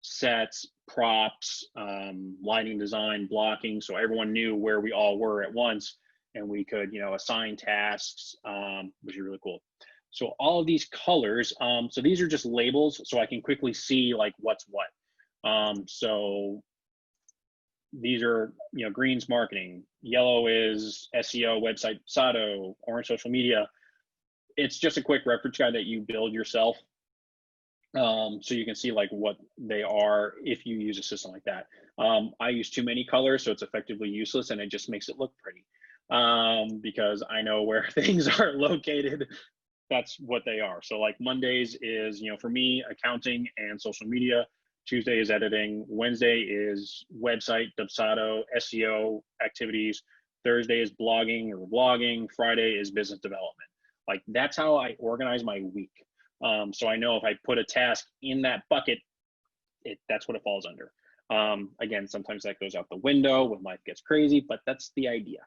sets, props, lighting design, blocking, so everyone knew where we all were at once, and we could, assign tasks, which is really cool. So all of these colors, so these are just labels, so I can quickly see like what's what. So these are, green's marketing, yellow is SEO, website, Dubsado, orange social media. It's just a quick reference guide that you build yourself. So you can see like what they are if you use a system like that. I use too many colors, so it's effectively useless, and it just makes it look pretty, because I know where things are located. That's what they are. So like Mondays is, for me, accounting and social media. Tuesday is editing. Wednesday is website, Dubsado, SEO activities. Thursday is blogging or vlogging. Friday is business development. Like that's how I organize my week. So I know if I put a task in that bucket, that's what it falls under. Again, sometimes that goes out the window when life gets crazy, but that's the idea.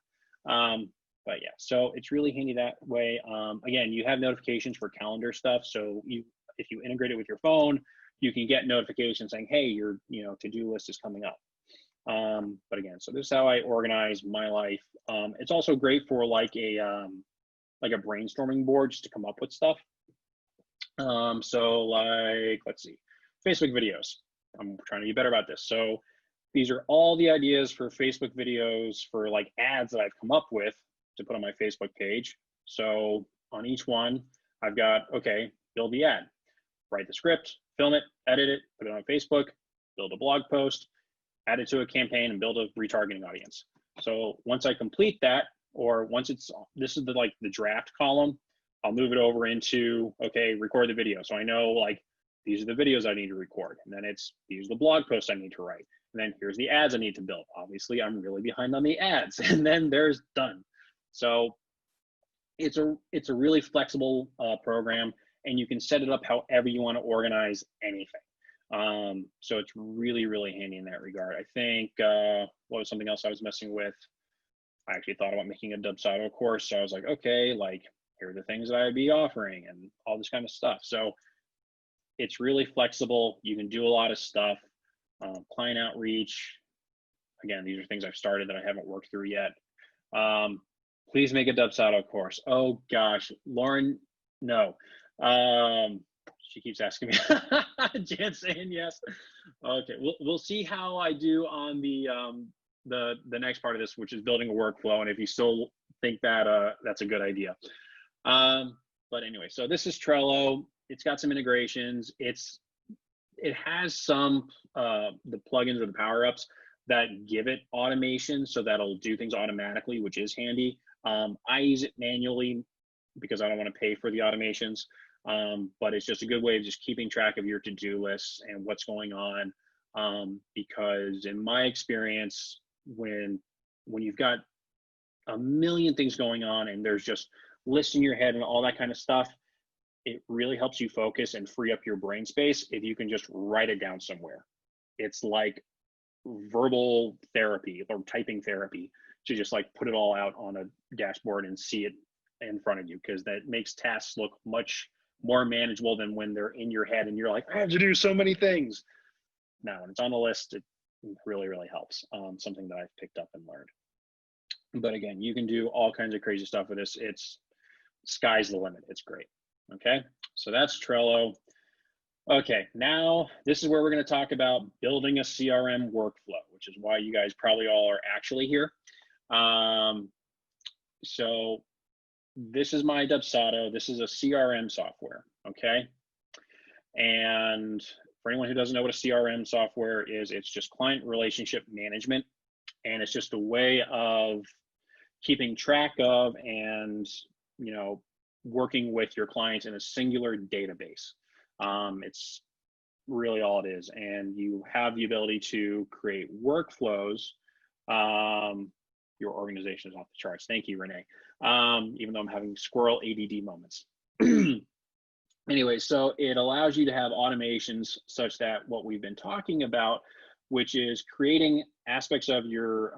But yeah, so it's really handy that way. Again, you have notifications for calendar stuff. So if you integrate it with your phone, you can get notifications saying, hey, your to-do list is coming up. But again, so this is how I organize my life. It's also great for like a brainstorming board just to come up with stuff. So like, let's see, Facebook videos. I'm trying to be better about this. So these are all the ideas for Facebook videos for like ads that I've come up with to put on my Facebook page. So on each one, I've got, okay, build the ad, write the script, film it, edit it, put it on Facebook, build a blog post, add it to a campaign, and build a retargeting audience. So once I complete that, or once this is the draft column, I'll move it over into, okay, record the video. So I know like, these are the videos I need to record. And then these are the blog posts I need to write. And then here's the ads I need to build. Obviously I'm really behind on the ads, and then there's done. So it's a really flexible program, and you can set it up however you want to organize anything. So it's really, really handy in that regard. I think, what was something else I was messing with? I actually thought about making a Dubsado course. So I was like, okay, like here are the things that I'd be offering and all this kind of stuff. So it's really flexible. You can do a lot of stuff. Client outreach. Again, these are things I've started that I haven't worked through yet. Please make a Dubsado course. Oh gosh, Lauren, no. She keeps asking me. Jan saying yes. Okay, we'll see how I do on the next part of this, which is building a workflow, and if you still think that that's a good idea. But anyway, so this is Trello. It's got some integrations. It has some the plugins or the power-ups that give it automation, so that'll do things automatically, which is handy. I use it manually because I don't want to pay for the automations, but it's just a good way of just keeping track of your to-do lists and what's going on. Because in my experience, when you've got a million things going on and there's just lists in your head and all that kind of stuff, it really helps you focus and free up your brain space if you can just write it down somewhere. It's like verbal therapy or typing therapy to just like put it all out on a dashboard and see it in front of you, because that makes tasks look much more manageable than when they're in your head and you're like, I have to do so many things. Now, when it's on the list, it really, really helps. Something that I've picked up and learned. But again, you can do all kinds of crazy stuff with this. It's sky's the limit. It's great. Okay, so that's Trello. Okay, now this is where we're going to talk about building a CRM workflow, which is why you guys probably all are actually here. So this is my Dubsado. This is a CRM software, okay? And for anyone who doesn't know what a CRM software is, it's just client relationship management. And it's just a way of keeping track of and, working with your clients in a singular database. It's really all it is. And you have the ability to create workflows. Your organization is off the charts. Thank you, Renee. Even though I'm having squirrel ADD moments. Anyway, so it allows you to have automations such that what we've been talking about which is creating aspects of your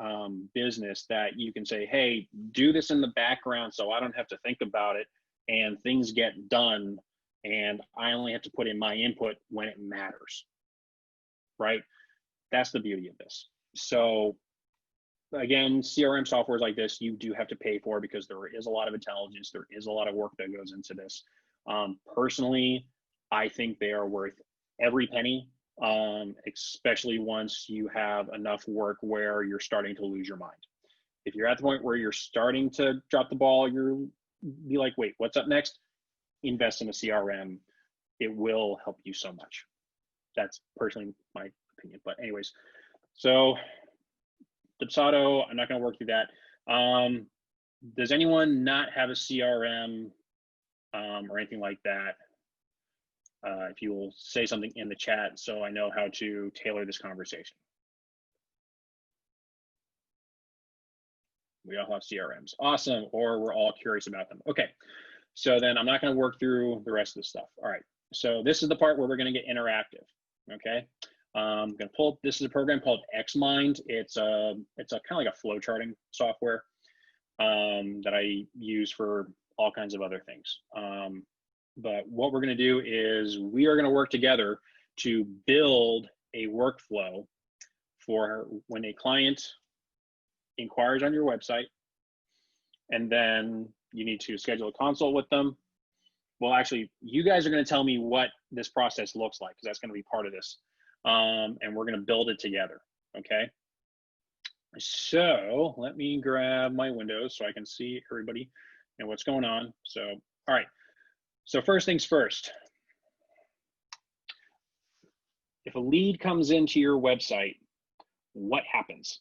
business that you can say, hey, do this in the background so I don't have to think about it and things get done and I only have to put in my input when it matters, right? That's the beauty of this. So again, CRM softwares like this, you do have to pay for because there is a lot of intelligence. There is a lot of work that goes into this. Personally, I think they are worth every penny, especially once you have enough work where you're starting to lose your mind. If you're at the point where you're starting to drop the ball, you'll be like, wait, what's up next? Invest in a CRM. It will help you so much. That's personally my opinion. But anyways, so Dubsado, I'm not going to work through that. Does anyone not have a CRM or anything like that? If you will say something in the chat so I know how to tailor this conversation. We all have CRMs. Awesome. Or we're all curious about them. Okay. So then I'm not going to work through the rest of the stuff. All right. So this is the part where we're going to get interactive. Okay. I'm going to pull up, this is a program called Xmind. It's a kind of like a flow charting software that I use for all kinds of other things. But what we're going to do is we are going to work together to build a workflow for when a client inquires on your website, and then you need to schedule a consult with them. Well, actually, you guys are going to tell me what this process looks like because that's going to be part of this. And we're going to build it together. Okay. So let me grab my windows so I can see everybody and what's going on. So, all right. So first things first, if a lead comes into your website, what happens?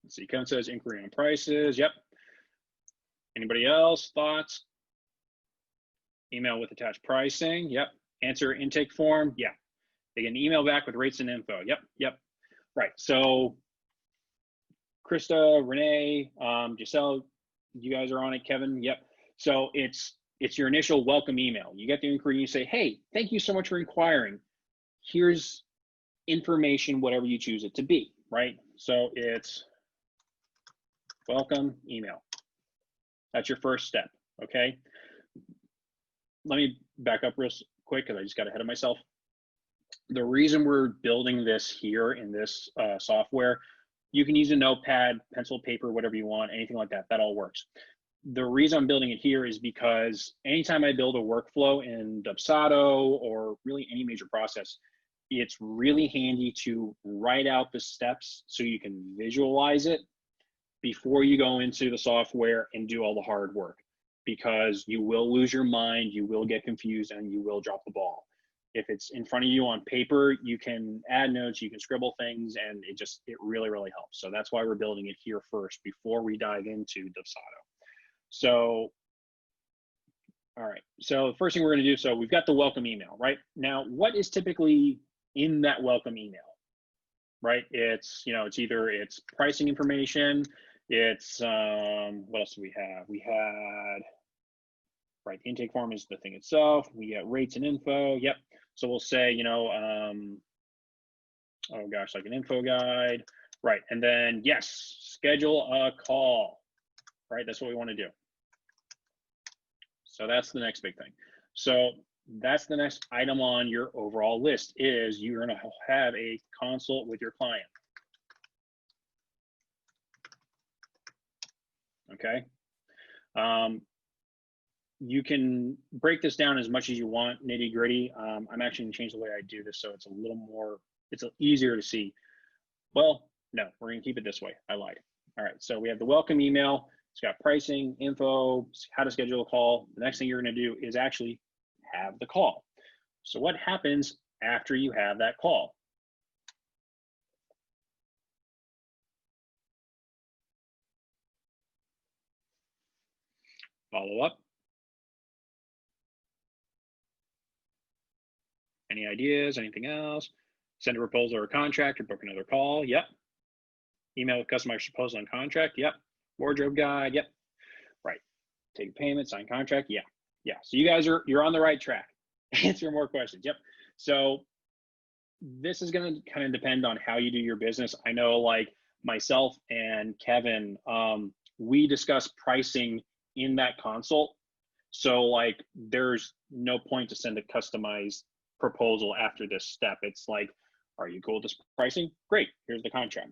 Let's see, Kevin says inquiry on prices. Yep. Anybody else? Thoughts? Email with attached pricing. Yep. Answer intake form. Yeah. They get an email back with rates and info. Yep. Yep. Right. So Krista, Renee, Giselle, you guys are on it. Kevin. Yep. So it's your initial welcome email. You get the inquiry and you say, hey, thank you so much for inquiring. Here's information, whatever you choose it to be, right? So it's welcome email. That's your first step, okay? Let me back up real quick because I just got ahead of myself. The reason we're building this here in this software, you can use a notepad, pencil, paper, whatever you want, anything like that, that all works. The reason I'm building it here is because anytime I build a workflow in Dubsado or really any major process, it's really handy to write out the steps so you can visualize it before you go into the software and do all the hard work, because you will lose your mind, you will get confused, and you will drop the ball. If it's in front of you on paper, you can add notes, you can scribble things, and it really, really helps. So that's why we're building it here first before we dive into Dubsado. So, all right, so the first thing we're gonna do, so we've got the welcome email, right? Now, what is typically in that welcome email, right? It's, it's pricing information, it's, what else do we have? We had, right, the intake form is the thing itself. We get rates and info, yep. So we'll say, oh gosh, like an info guide, right? And then, yes, schedule a call, right? That's what we wanna do. So that's the next big thing. So that's the next item on your overall list is you're gonna have a consult with your client. Okay. You can break this down as much as you want, nitty gritty. I'm actually gonna change the way I do this so it's a little more, it's easier to see. Well, no, we're gonna keep it this way. I lied. All right, so we have the welcome email. It's got pricing, info, how to schedule a call. The next thing you're gonna do is actually have the call. So what happens after you have that call? Follow up. Any ideas, anything else? Send a proposal or a contract or book another call. Yep. Email with customized proposal and contract. Yep. Wardrobe guide. Yep. take payment, sign contract. Yeah. Yeah. So you guys you're on the right track. Answer more questions. Yep. So this is going to kind of depend on how you do your business. I know like myself and Kevin, we discuss pricing in that consult. So like there's no point to send a customized proposal after this step. It's like, are you cool with this pricing? Great, here's the contract.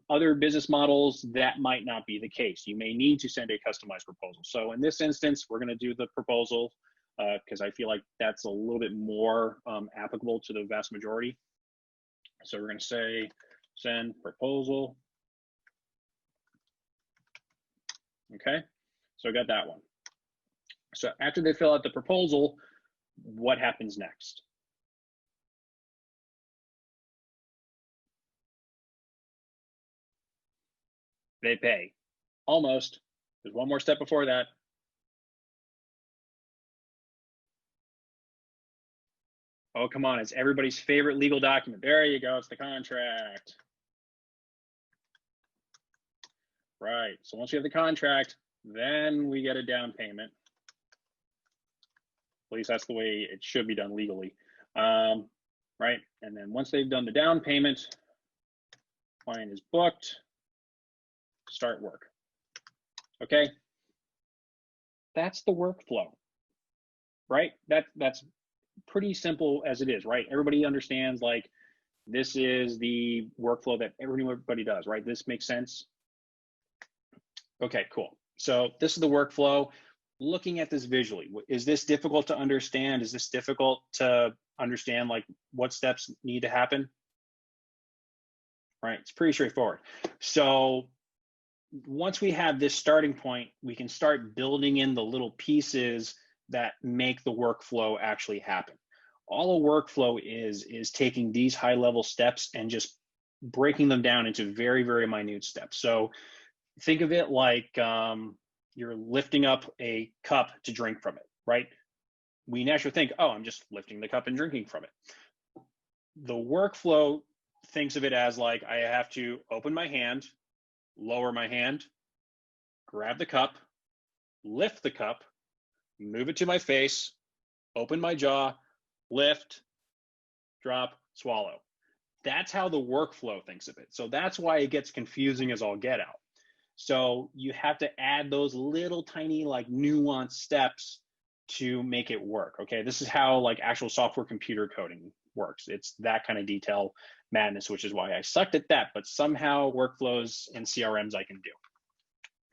Other business models, that might not be the case. You may need to send a customized proposal. So in this instance, we're gonna do the proposal because I feel like that's a little bit more applicable to the vast majority. So we're gonna say, send proposal. Okay, so I got that one. So after they fill out the proposal, what happens next? They pay. Almost. There's one more step before that. Oh, come on. It's everybody's favorite legal document. There you go. It's the contract. Right. So once we have the contract, then we get a down payment. At least that's the way it should be done legally. Right. And then once they've done the down payment, client is booked, start work. Okay. That's the workflow, right? That's pretty simple as it is, right? Everybody understands like this is the workflow that everybody does, right? This makes sense. Okay, cool. So this is the workflow. Looking at this visually, is this difficult to understand? Is this difficult to understand like what steps need to happen? Right, it's pretty straightforward. So once we have this starting point, we can start building in the little pieces that make the workflow actually happen. All a workflow is taking these high level steps and just breaking them down into very, very minute steps. So think of it like you're lifting up a cup to drink from it, right? We naturally think, oh, I'm just lifting the cup and drinking from it. The workflow thinks of it as like, I have to open my hand, lower my hand, grab the cup, lift the cup, move it to my face, open my jaw, lift, drop, swallow. That's how the workflow thinks of it. So that's why it gets confusing as all get out. So you have to add those little tiny like nuanced steps to make it work. Okay, this is how like actual software computer coding works. It's that kind of detail madness, which is why I sucked at that, but somehow workflows and CRMs I can do.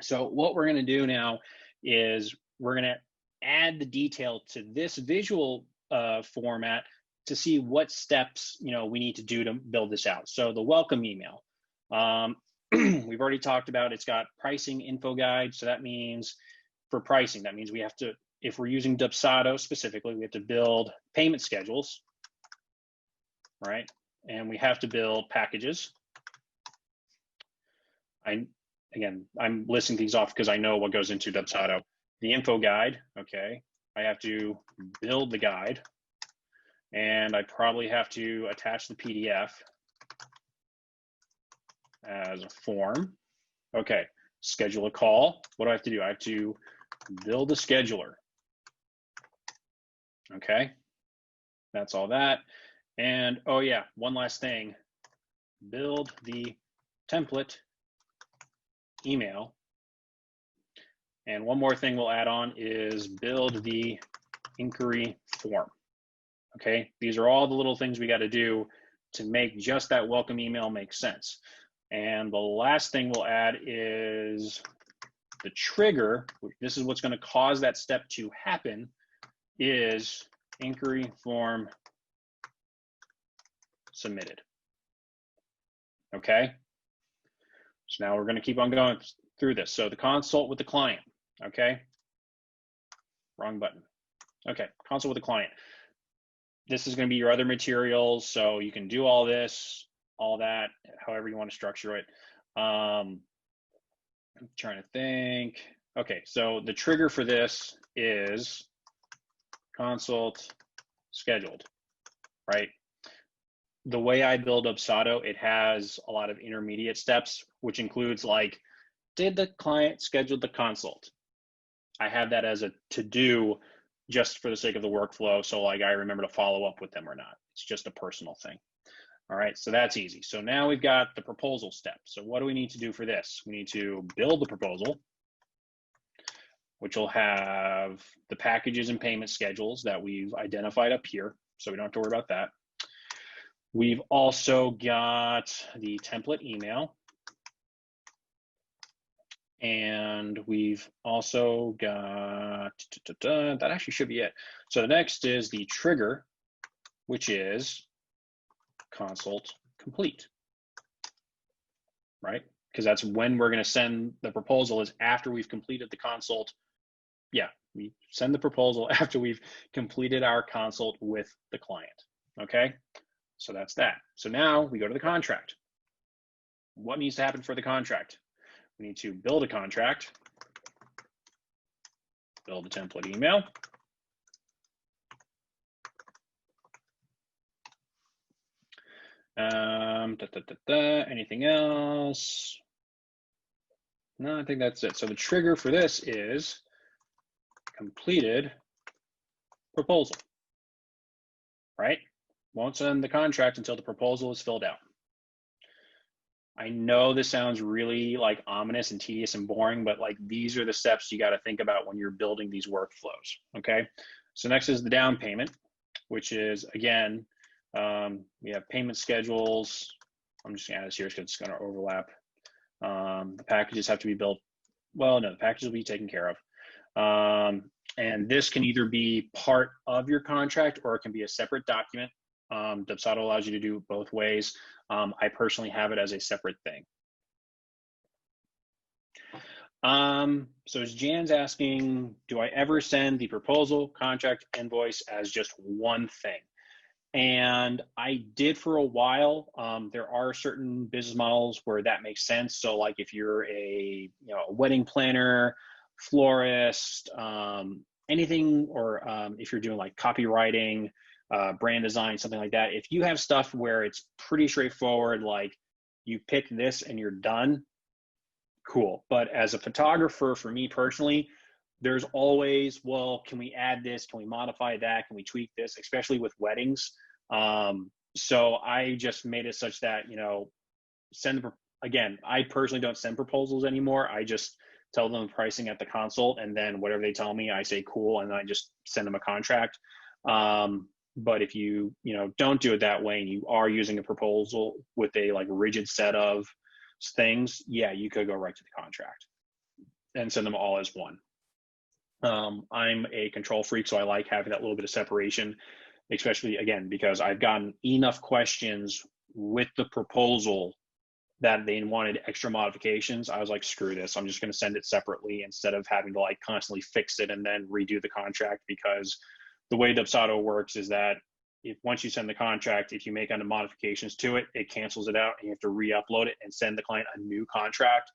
So what we're going to do now is we're going to add the detail to this visual format to see what steps we need to do to build this out. So the welcome email. We've already talked about it's got pricing info guide. So that means for pricing, that means we have to, if we're using Dubsado specifically, we have to build payment schedules, right? And we have to build packages. I'm listing these off because I know what goes into Dubsado. The info guide, okay. I have to build the guide, and I probably have to attach the PDF as a form. Okay, schedule a call. What do I have to do? I have to build a scheduler. Okay, that's all that. And oh yeah, one last thing, build the template email. And one more thing we'll add on is build the inquiry form. Okay, these are all the little things we got to do to make just that welcome email make sense. And the last thing we'll add is the trigger. This is what's going to cause that step to happen, is inquiry form submitted. Okay, so now we're going to keep on going through this. So the consult with the client. Okay, wrong button. Okay, consult with the client. This is going to be your other materials, so you can do all this, all that, however you want to structure it. I'm trying to think. Okay, so the trigger for this is consult scheduled, right? The way I build Dubsado, it has a lot of intermediate steps, which includes like, did the client schedule the consult? I have that as a to-do just for the sake of the workflow. So like I remember to follow up with them or not. It's just a personal thing. All right, so that's easy. So now we've got the proposal step. So what do we need to do for this? We need to build the proposal, which will have the packages and payment schedules that we've identified up here. So we don't have to worry about that. We've also got the template email. And we've also got, that actually should be it. So the next is the trigger, which is consult complete, right? Because that's when we're going to send the proposal, is after we've completed the consult. Yeah, we send the proposal after we've completed our consult with the client, okay? So that's that. So now we go to the contract. What needs to happen for the contract? We need to build a contract, build a template email, anything else? No, I think that's it. So the trigger for this is completed proposal, right? Won't send the contract until the proposal is filled out. I know this sounds really like ominous and tedious and boring, but like these are the steps you got to think about when you're building these workflows, okay? So next is the down payment, which is, again, we have payment schedules. I'm just gonna add this here because it's gonna overlap. The packages have to be built. Well, no, the packages will be taken care of. And this can either be part of your contract or it can be a separate document. Dubsado allows you to do it both ways. I personally have it as a separate thing. So as Jan's asking, do I ever send the proposal, contract, invoice as just one thing? And I did for a while. There are certain business models where that makes sense. So like if you're a wedding planner, florist, anything, or if you're doing like copywriting, brand design, something like that. If you have stuff where it's pretty straightforward, like you pick this and you're done, cool. But as a photographer, for me personally, there's always, well, can we add this? Can we modify that? Can we tweak this? Especially with weddings. So I just made it such that, again, I personally don't send proposals anymore. I just tell them the pricing at the consult, and then whatever they tell me, I say cool, and then I just send them a contract. But if you don't do it that way and you are using a proposal with a like rigid set of things, yeah, you could go right to the contract and send them all as one. I'm a control freak, so I like having that little bit of separation, especially again, because I've gotten enough questions with the proposal that they wanted extra modifications. I was like, screw this. I'm just going to send it separately instead of having to like constantly fix it and then redo the contract, because the way Dubsado works is that once you send the contract, if you make any modifications to it, it cancels it out and you have to re-upload it and send the client a new contract.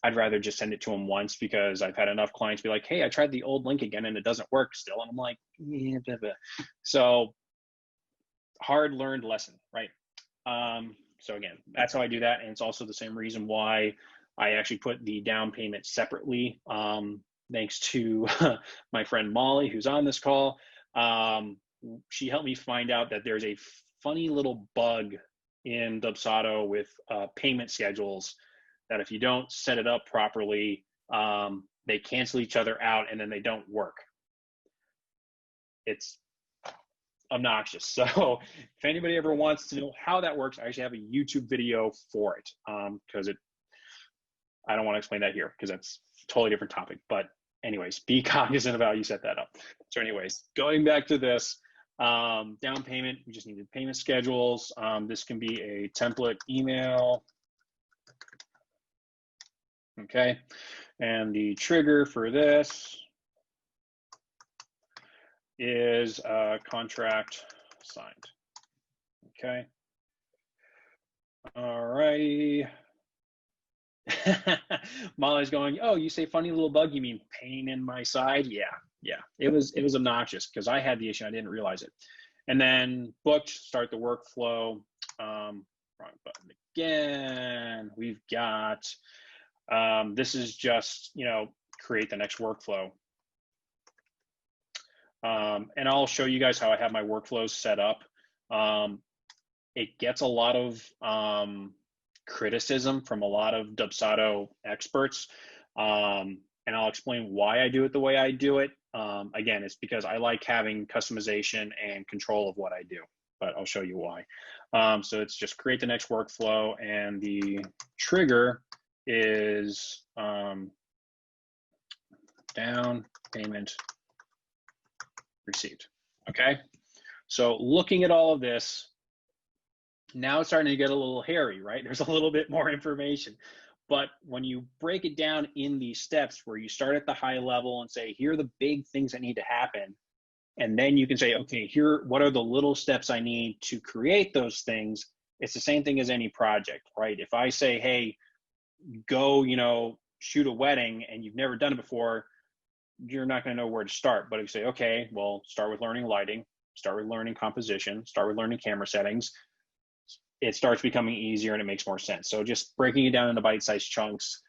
I'd rather just send it to them once, because I've had enough clients be like, hey, I tried the old link again and it doesn't work still. And I'm like, yeah, blah, blah. So hard learned lesson, right? So again, that's how I do that. And it's also the same reason why I actually put the down payment separately. Thanks to my friend Molly, who's on this call. She helped me find out that there's a funny little bug in Dubsado with payment schedules that if you don't set it up properly, they cancel each other out and then they don't work. It's obnoxious. So if anybody ever wants to know how that works, I actually have a YouTube video for it, because I don't want to explain that here because that's a totally different topic. But anyways, be cognizant of how you set that up. So anyways, going back to this, down payment, we just needed payment schedules. This can be a template email. Okay, and the trigger for this is a contract signed. Okay, all righty. Molly's going, oh, you say funny little bug, you mean pain in my side? Yeah, it was obnoxious because I had the issue, I didn't realize it. And then booked, start the workflow. Wrong button again. We've got, this is just, create the next workflow. And I'll show you guys how I have my workflows set up. It gets a lot of criticism from a lot of Dubsado experts. And I'll explain why I do it the way I do it. Again, it's because I like having customization and control of what I do, but I'll show you why. So it's just create the next workflow, and the trigger is down payment received. Okay. So looking at all of this, now it's starting to get a little hairy, right? There's a little bit more information. But when you break it down in these steps where you start at the high level and say, here are the big things that need to happen. And then you can say, okay, here, what are the little steps I need to create those things? It's the same thing as any project, right? If I say, hey, go, shoot a wedding, and you've never done it before, you're not going to know where to start. But if you say, okay, well, start with learning lighting, start with learning composition, start with learning camera settings, it starts becoming easier and it makes more sense. So just breaking it down into bite-sized chunks,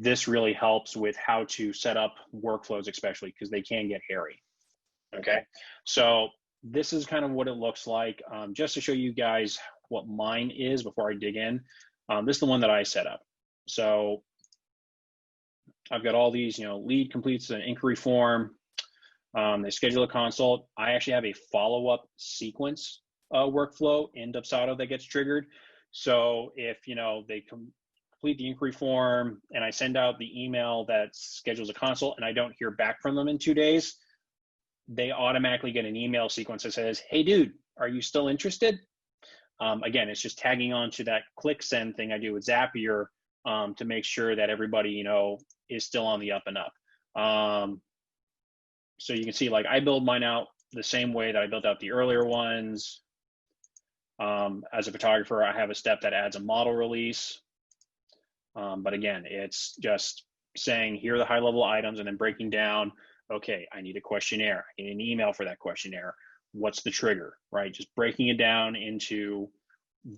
this really helps with how to set up workflows, especially because they can get hairy. Okay, so this is kind of what it looks like. Just to show you guys what mine is before I dig in, this is the one that I set up. So I've got all these, lead completes an inquiry form. They schedule a consult. I actually have a follow-up sequence workflow in Dubsado that gets triggered. So if, they complete the inquiry form and I send out the email that schedules a consult and I don't hear back from them in 2 days, they automatically get an email sequence that says, hey, dude, are you still interested? Again, it's just tagging on to that click send thing I do with Zapier to make sure that everybody, is still on the up and up. So you can see, like, I build mine out the same way that I built out the earlier ones. As a photographer, I have a step that adds a model release. But again, it's just saying, here are the high level items, and then breaking down, okay, I need a questionnaire. I need an email for that questionnaire. What's the trigger, right? Just breaking it down into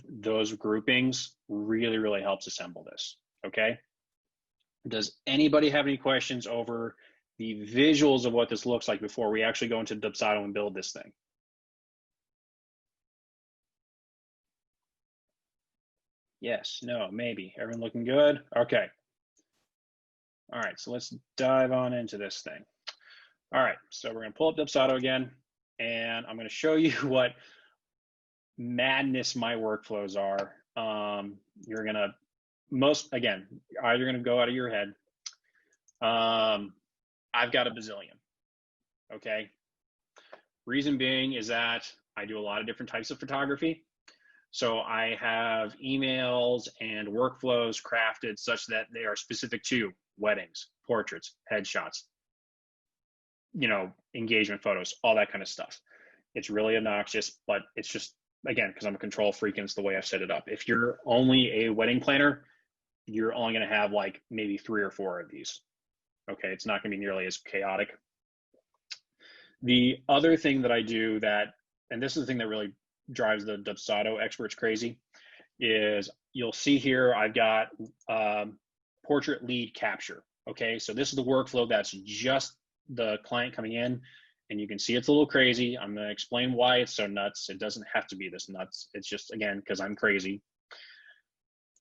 those groupings really, really helps assemble this, okay? Does anybody have any questions over the visuals of what this looks like before we actually go into Dubsado and build this thing? Yes, no, maybe. Everyone looking good? Okay. All right, so let's dive on into this thing. All right, so we're gonna pull up Dubsado again, and I'm gonna show you what madness my workflows are. You're gonna, again, either gonna go out of your head. I've got a bazillion, okay? Reason being is that I do a lot of different types of photography. So I have emails and workflows crafted such that they are specific to weddings, portraits, headshots, engagement photos, all that kind of stuff. It's really obnoxious, but it's just, again, because I'm a control freak and it's the way I've set it up. If you're only a wedding planner, you're only going to have like maybe 3 or 4 of these. Okay, it's not going to be nearly as chaotic. The other thing that I do and this is the thing that really drives the Dubsado experts crazy, is you'll see here I've got portrait lead capture. Okay, so this is the workflow that's just the client coming in, and you can see it's a little crazy. I'm going to explain why it's so nuts. It doesn't have to be this nuts. It's just, again, because I'm crazy.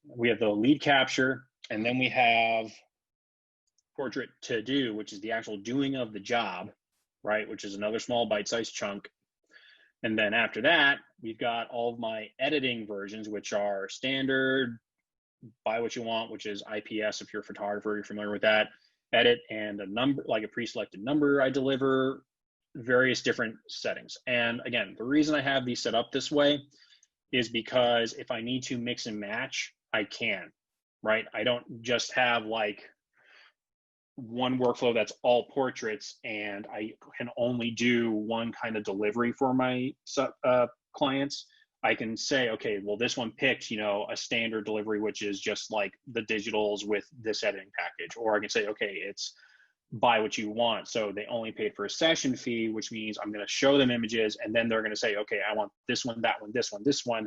We have the lead capture, and then we have portrait to do, which is the actual doing of the job, right? Which is another small bite-sized chunk. And then after that, we've got all of my editing versions, which are standard, buy what you want, which is IPS. If you're a photographer, you're familiar with that. Edit and a number, like a pre-selected number I deliver, various different settings. And again, the reason I have these set up this way is because if I need to mix and match, I can, right? I don't just have like one workflow that's all portraits and I can only do one kind of delivery for my clients. I can say, okay, well, this one picked, a standard delivery, which is just like the digitals with this editing package. Or I can say, okay, it's buy what you want. So they only paid for a session fee, which means I'm going to show them images and then they're going to say, okay, I want this one, that one, this one, this one,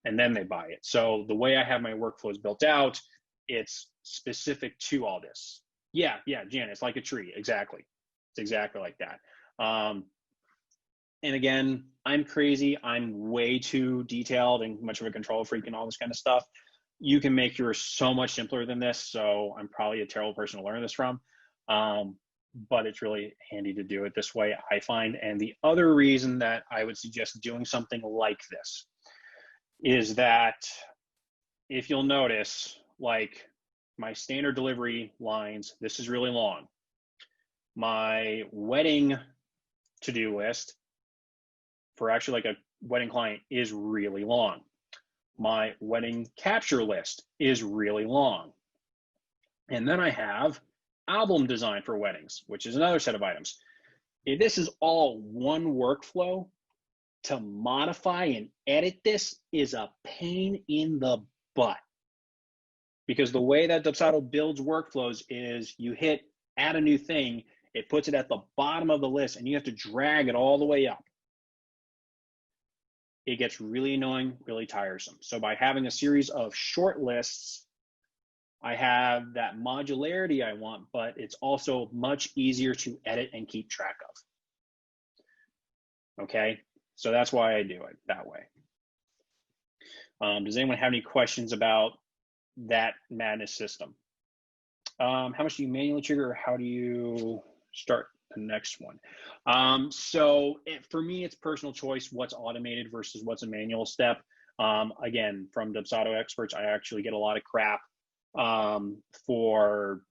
and then they buy it. So the way I have my workflows built out, it's specific to all this. Yeah, Jan, it's like a tree. Exactly. It's exactly like that. And again, I'm crazy. I'm way too detailed and much of a control freak and all this kind of stuff. You can make yours so much simpler than this. So I'm probably a terrible person to learn this from. But it's really handy to do it this way, I find. And the other reason that I would suggest doing something like this is that if you'll notice, like my standard delivery lines, this is really long. My wedding to-do list for actually like a wedding client is really long. My wedding capture list is really long. And then I have album design for weddings, which is another set of items. If this is all one workflow, to modify and edit this is a pain in the butt. Because the way that Dubsado builds workflows is you hit add a new thing, it puts it at the bottom of the list, and you have to drag it all the way up. It gets really annoying, really tiresome. So by having a series of short lists, I have that modularity I want, but it's also much easier to edit and keep track of. Okay, so that's why I do it that way. Does anyone have any questions about that madness system? How much do you manually trigger, or how do you start the next one? For me, it's personal choice what's automated versus what's a manual step. Again, from Dubsado experts, I actually get a lot of crap for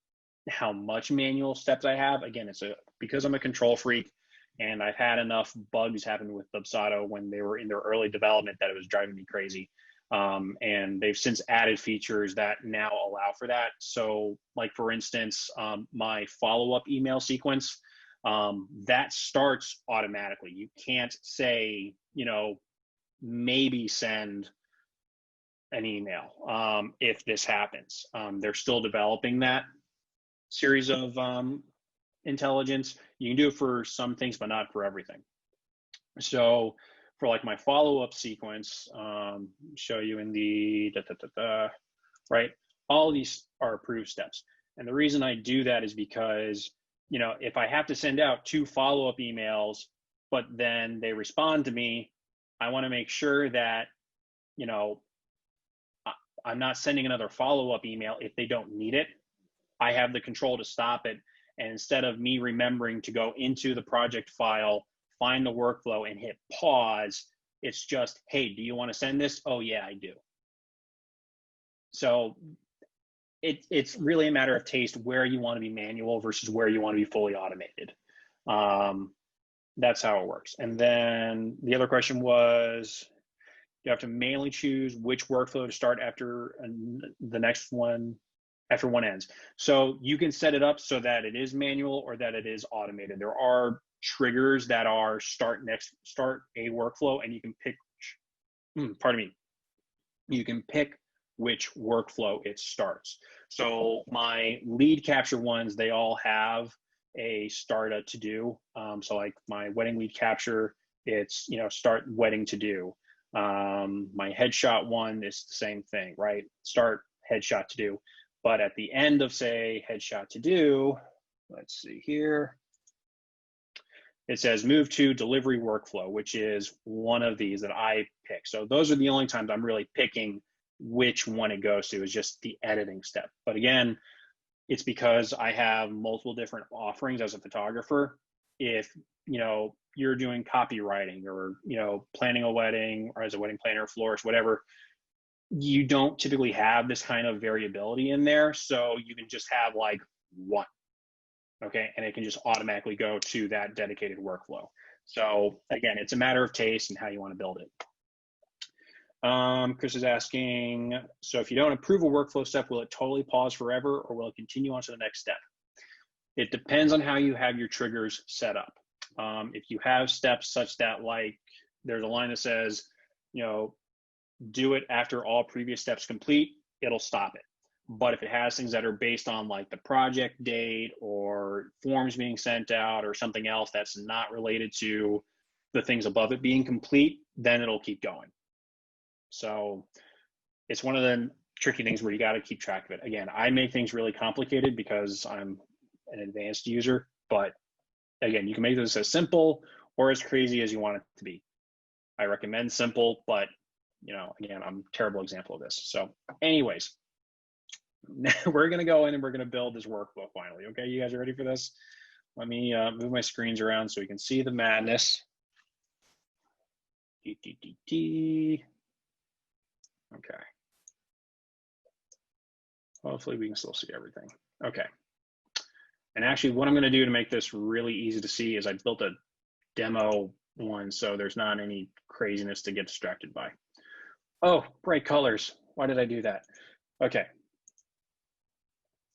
how much manual steps I have. Again, it's because I'm a control freak, and I've had enough bugs happen with Dubsado when they were in their early development that it was driving me crazy. And they've since added features that now allow for that. So like, for instance, my follow-up email sequence, that starts automatically. You can't say, maybe send an email if this happens. They're still developing that series of intelligence. You can do it for some things, but not for everything. So for like my follow-up sequence, show you in the right, all of these are approved steps. And the reason I do that is because, if I have to send out 2 follow-up emails, but then they respond to me, I want to make sure that, I'm not sending another follow-up email if they don't need it. I have the control to stop it. And instead of me remembering to go into the project file, find the workflow and hit pause, it's just, hey, do you want to send this? Oh yeah, I do. So it's really a matter of taste where you want to be manual versus where you want to be fully automated. That's how it works. And then the other question was, you have to manually choose which workflow to start after the next one, after one ends. So you can set it up so that it is manual or that it is automated. There are triggers that are start a workflow, and you can pick, you can pick which workflow it starts. So my lead capture ones, they all have a start a to do. So like my wedding lead capture, it's, start wedding to do. My headshot one is the same thing, right? Start headshot to do. But at the end of, say, headshot to do, let's see here, it says move to delivery workflow, which is one of these that I pick. So those are the only times I'm really picking which one it goes to, is just the editing step. But again, it's because I have multiple different offerings as a photographer. If, you're doing copywriting or, planning a wedding, or as a wedding planner, florist, whatever, you don't typically have this kind of variability in there. So you can just have like one, okay? And it can just automatically go to that dedicated workflow. So again, it's a matter of taste and how you want to build it. Chris is asking, so if you don't approve a workflow step, will it totally pause forever, or will it continue on to the next step? It depends on how you have your triggers set up. If you have steps such that, like, there's a line that says, do it after all previous steps complete, it'll stop it. But if it has things that are based on like the project date or forms being sent out or something else that's not related to the things above it being complete, then it'll keep going. So it's one of the tricky things where you got to keep track of it. Again, I make things really complicated because I'm an advanced user, but Again, you can make this as simple or as crazy as you want it to be. I recommend simple, but you know, again, I'm a terrible example of this. So anyways, we're gonna go in and we're gonna build this workflow finally. Okay, you guys are ready for this? Let me move my screens around so we can see the madness. Okay. Hopefully we can still see everything. Okay. And actually what I'm gonna do to make this really easy to see is I built a demo one so there's not any craziness to get distracted by. Oh, bright colors. Why did I do that? Okay.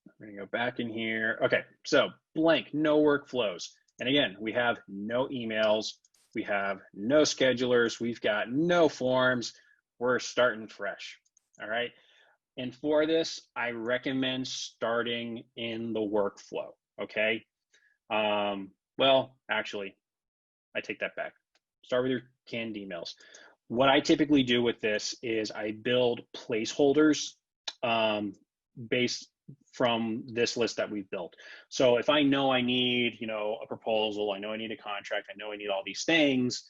I'm gonna go back in here. Okay, so blank, no workflows. And again, we have no emails, we have no schedulers, we've got no forms. We're starting fresh, all right? And for this, I recommend starting in the workflow, okay? Well, actually, I take that back. Start with your canned emails. What I typically do with this is I build placeholders based from this list that we've built. So if I know I need, you know, a proposal, I know I need a contract, I know I need all these things,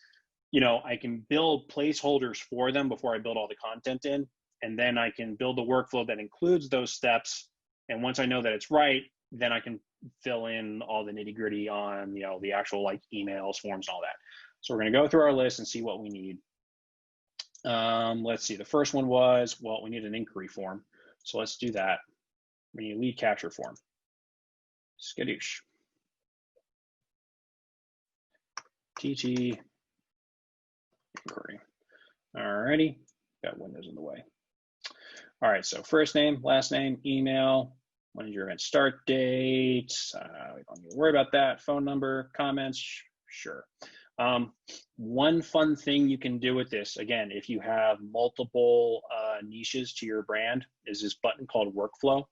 you know, I can build placeholders for them before I build all the content in, and then I can build the workflow that includes those steps. And once I know that it's right, then I can fill in all the nitty gritty on, you know, the actual like emails, forms, and all that. So we're going to go through our list and see what we need. Let's see. The first one was, well, we need an inquiry form. So let's do that. We need a lead capture form. Skadoosh. TT inquiry. Alrighty. Got windows in the way. All right. So first name, last name, email. When is your event start date? We don't need to worry about that. Phone number, comments. Sure. One fun thing you can do with this, again, if you have multiple niches to your brand, is this button called workflow.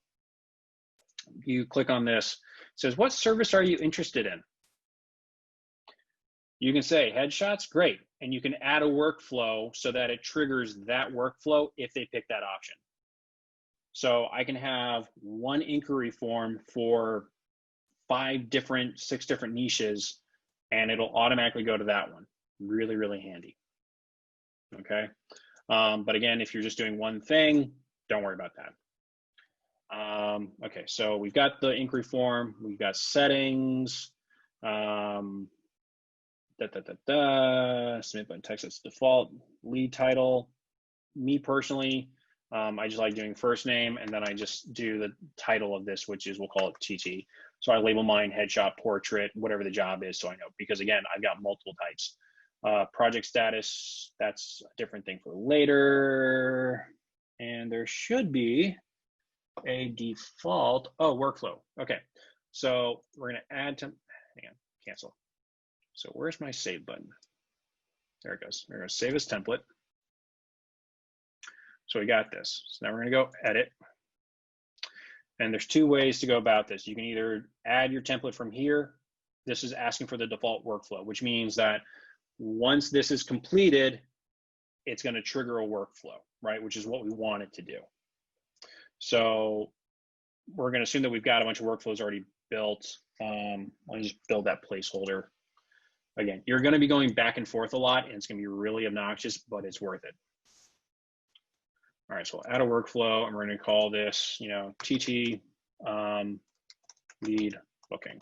You click on this, it says, what service are you interested in? You can say headshots, great. And you can add a workflow so that it triggers that workflow if they pick that option. So I can have one inquiry form for 6 different niches, and it'll automatically go to that one. Really, really handy. Okay. But again, if you're just doing one thing, don't worry about that. Okay, so we've got the inquiry form, we've got settings, submit button text as default, lead title. Me personally, I just like doing first name, and then I just do the title of this, which is, we'll call it TT. So I label mine headshot, portrait, whatever the job is, so I know, because again, I've got multiple types. Project status, that's a different thing for later. And there should be a default, workflow. Okay, so we're gonna add to, hang on, cancel. So where's my save button? There it goes. We're gonna save as template. So we got this. So now we're gonna go edit. And there's 2 ways to go about this. You can either add your template from here. This is asking for the default workflow, which means that once this is completed, it's gonna trigger a workflow, right? Which is what we want it to do. So we're going to assume that we've got a bunch of workflows already built. Let me just build that placeholder. Again, you're going to be going back and forth a lot, and it's going to be really obnoxious, but it's worth it. All right, so we'll add a workflow, and we're going to call this, you know, TT lead booking.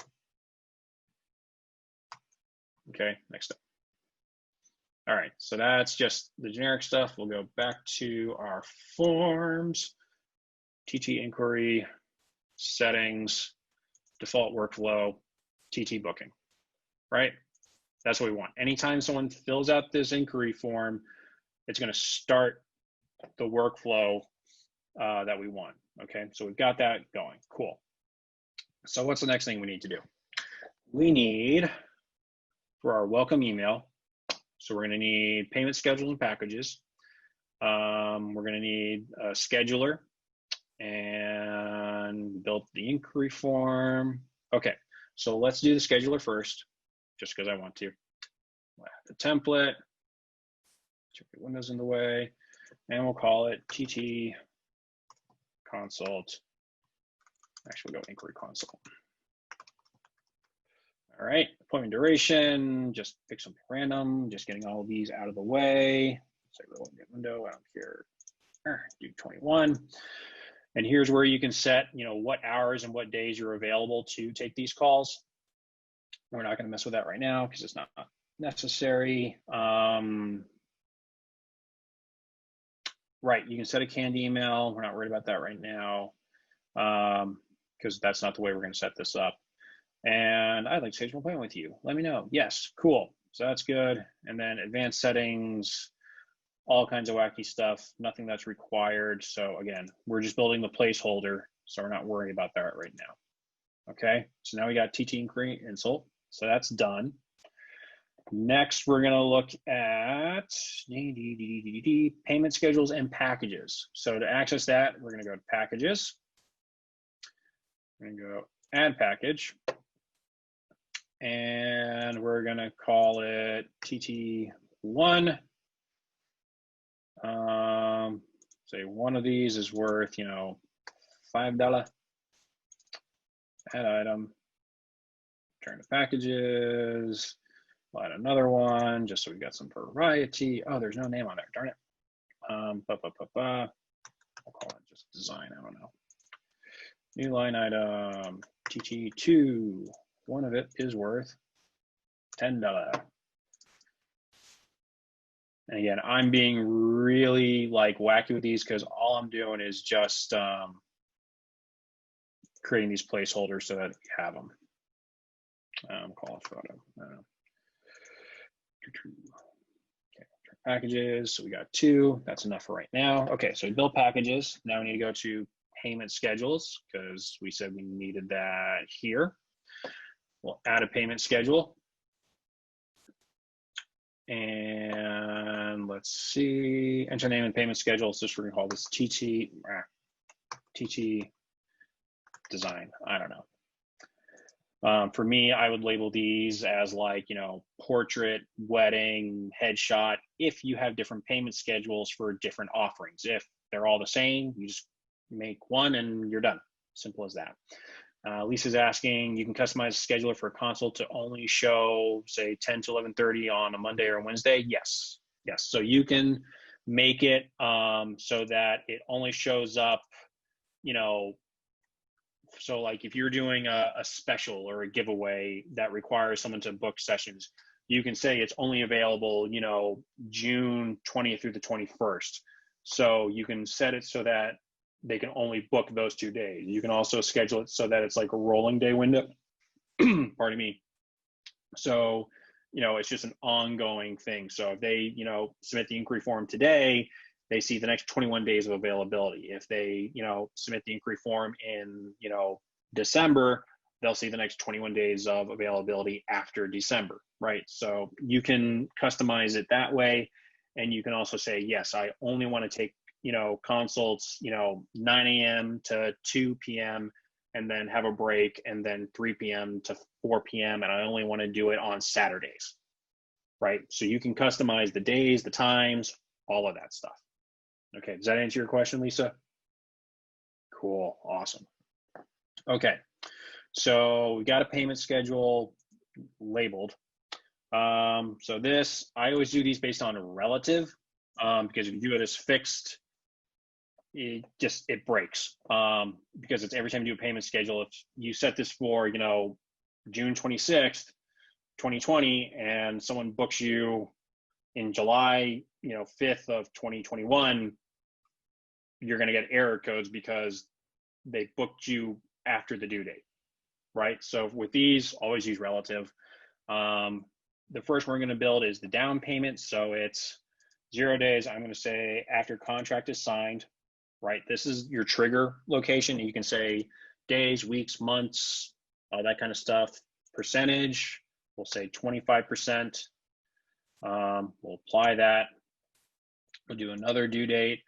Okay, next up. All right, so that's just the generic stuff. We'll go back to our forms. TT inquiry, settings, default workflow, TT booking, right? That's what we want. Anytime someone fills out this inquiry form, it's going to start the workflow that we want. Okay, so we've got that going. Cool. So what's the next thing we need to do? We need, for our welcome email, so we're going to need payment schedules and packages. We're going to need a scheduler, and built the inquiry form. Okay, so let's do the scheduler first, just because I want to. The template, check the windows in the way, and we'll call it TT consult. Actually, we'll go inquiry consult. All right, appointment duration, just pick something random, just getting all of these out of the way. Say rolling window, I don't care. Do 21. And here's where you can set, what hours and what days you're available to take these calls. We're not going to mess with that right now because it's not necessary. Right, you can set a canned email. We're not worried about that right now because that's not the way we're going to set this up. And I'd like to schedule an appointment with you. Let me know. Yes, cool. So that's good. And then advanced settings, all kinds of wacky stuff, nothing that's required. So again, we're just building the placeholder. So we're not worried about that right now. Okay, so now we got TT inquiry insult. So that's done. Next, we're going to look at payment schedules and packages. So to access that, we're going to go to packages. We're going to go add package. And we're going to call it TT1. Say one of these is worth, $5. Add item. Turn to packages. We'll add another one just so we got some variety. Oh, there's no name on there. Darn it. I'll call it just design. I don't know. New line item TT2. One of it is worth $10. And again, I'm being really wacky with these because all I'm doing is just creating these placeholders so that we have them. Call it photo. Okay, packages. So we got 2. That's enough for right now. Okay, so we built packages. Now we need to go to payment schedules because we said we needed that here. We'll add a payment schedule. And let's see, enter name and payment schedule. So we're gonna call this TT design. I don't know. For me, I would label these as portrait, wedding, headshot. If you have different payment schedules for different offerings, if they're all the same, you just make one and you're done. Simple as that. Lisa's asking, you can customize a scheduler for a consult to only show, say, 10 to 11:30 on a Monday or a Wednesday? Yes. Yes. So you can make it so that it only shows up, so if you're doing a special or a giveaway that requires someone to book sessions, you can say it's only available, June 20th through the 21st. So you can set it so that they can only book those 2 days. You can also schedule it so that it's like a rolling day window. Pardon me. So, it's just an ongoing thing. So if they, submit the inquiry form today, they see the next 21 days of availability. If they, submit the inquiry form in, December, they'll see the next 21 days of availability after December, right? So you can customize it that way. And you can also say, yes, I only want to take consults, 9 a.m. to 2 p.m. and then have a break, and then 3 p.m. to 4 p.m. and I only want to do it on Saturdays, right? So you can customize the days, the times, all of that stuff. Okay, does that answer your question, Lisa? Cool, awesome. Okay, so we got a payment schedule labeled. So this, I always do these based on a relative, because if you do it as fixed, it breaks, because it's every time you do a payment schedule. If you set this for, June 26th, 2020, and someone books you in July, 5th of 2021, you're going to get error codes because they booked you after the due date, right? So with these, always use relative. The first one we're going to build is the down payment. So it's 0 days. I'm going to say after contract is signed, right? This is your trigger location. You can say days, weeks, months, all that kind of stuff. Percentage, we'll say 25%. We'll apply that. We'll do another due date.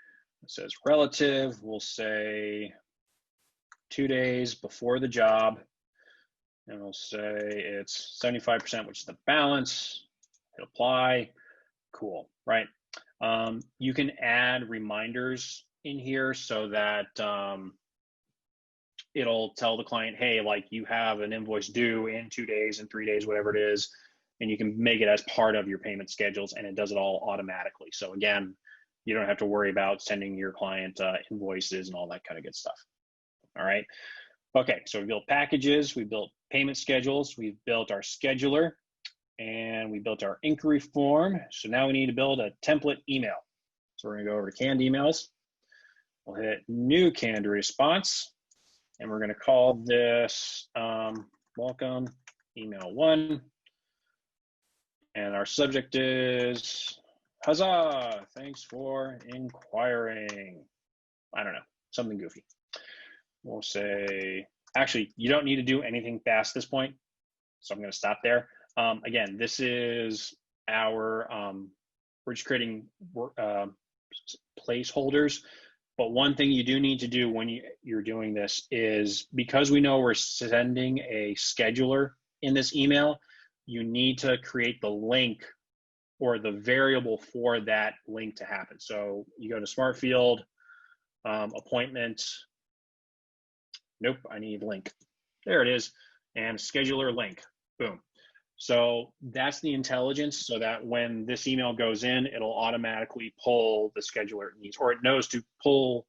It says relative. We'll say 2 days before the job. And we'll say it's 75%, which is the balance. Hit apply. Cool, right? You can add reminders in here so that it'll tell the client, hey, like you have an invoice due in 2 days, in 3 days, whatever it is, and you can make it as part of your payment schedules, and it does it all automatically. So again, you don't have to worry about sending your client invoices and all that kind of good stuff. All right. Okay, so we built packages, we built payment schedules, we've built our scheduler, and we built our inquiry form. So now we need to build a template email. So we're gonna go over to canned emails. We'll hit new canned response, and we're gonna call this welcome email 1. And our subject is, huzzah, thanks for inquiring. I don't know, something goofy. We'll say, actually, you don't need to do anything past this point. So I'm gonna stop there. Again, this is our, we're just creating placeholders. But one thing you do need to do when you're doing this is, because we know we're sending a scheduler in this email, you need to create the link or the variable for that link to happen. So you go to Smart Field, appointment. Nope, I need link. There it is, and scheduler link, boom. So that's the intelligence, so that when this email goes in, it'll automatically pull the scheduler it needs, or it knows to pull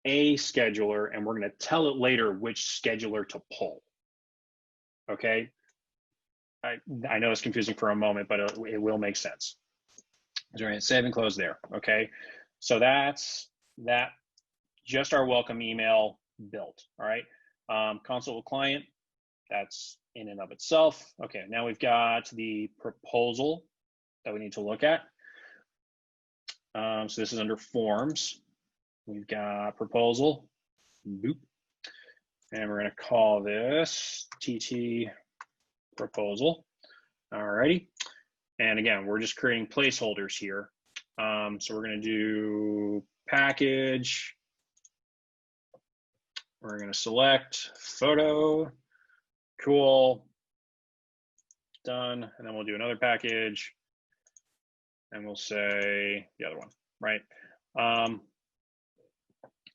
a scheduler, and we're gonna tell it later which scheduler to pull, okay? I know it's confusing for a moment, but it will make sense. So we're gonna save and close there, okay? So that's that, just our welcome email built, all right? Consult with client, that's in and of itself. Okay, now we've got the proposal that we need to look at. So this is under forms. We've got proposal, boop. And we're gonna call this TT proposal, all righty. And again, we're just creating placeholders here. So we're gonna do package. We're gonna select photo, cool, done. And then we'll do another package and we'll say the other one, right?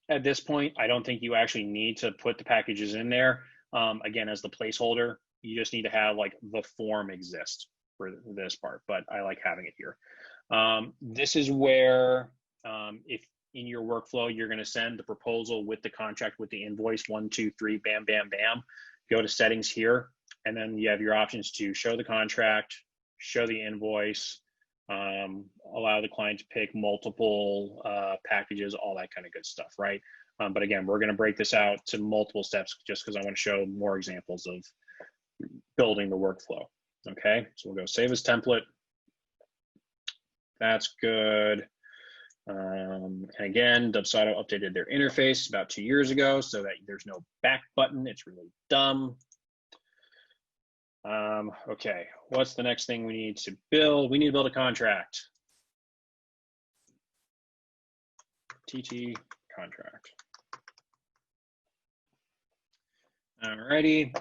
At this point, I don't think you actually need to put the packages in there. Again, as the placeholder, you just need to have like the form exist for this part, but I like having it here. This is where, if in your workflow, you're gonna send the proposal with the contract with the invoice, 1, 2, 3, bam, bam, bam. Go to settings here, and then you have your options to show the contract, show the invoice, allow the client to pick multiple packages, all that kind of good stuff, right? But again, we're gonna break this out to multiple steps just because I wanna show more examples of building the workflow, okay? So we'll go save as template. That's good. And again, Dubsado updated their interface about 2 years ago so that there's no back button. It's really dumb. Okay, what's the next thing we need to build? We need to build a contract. TT contract. Alrighty,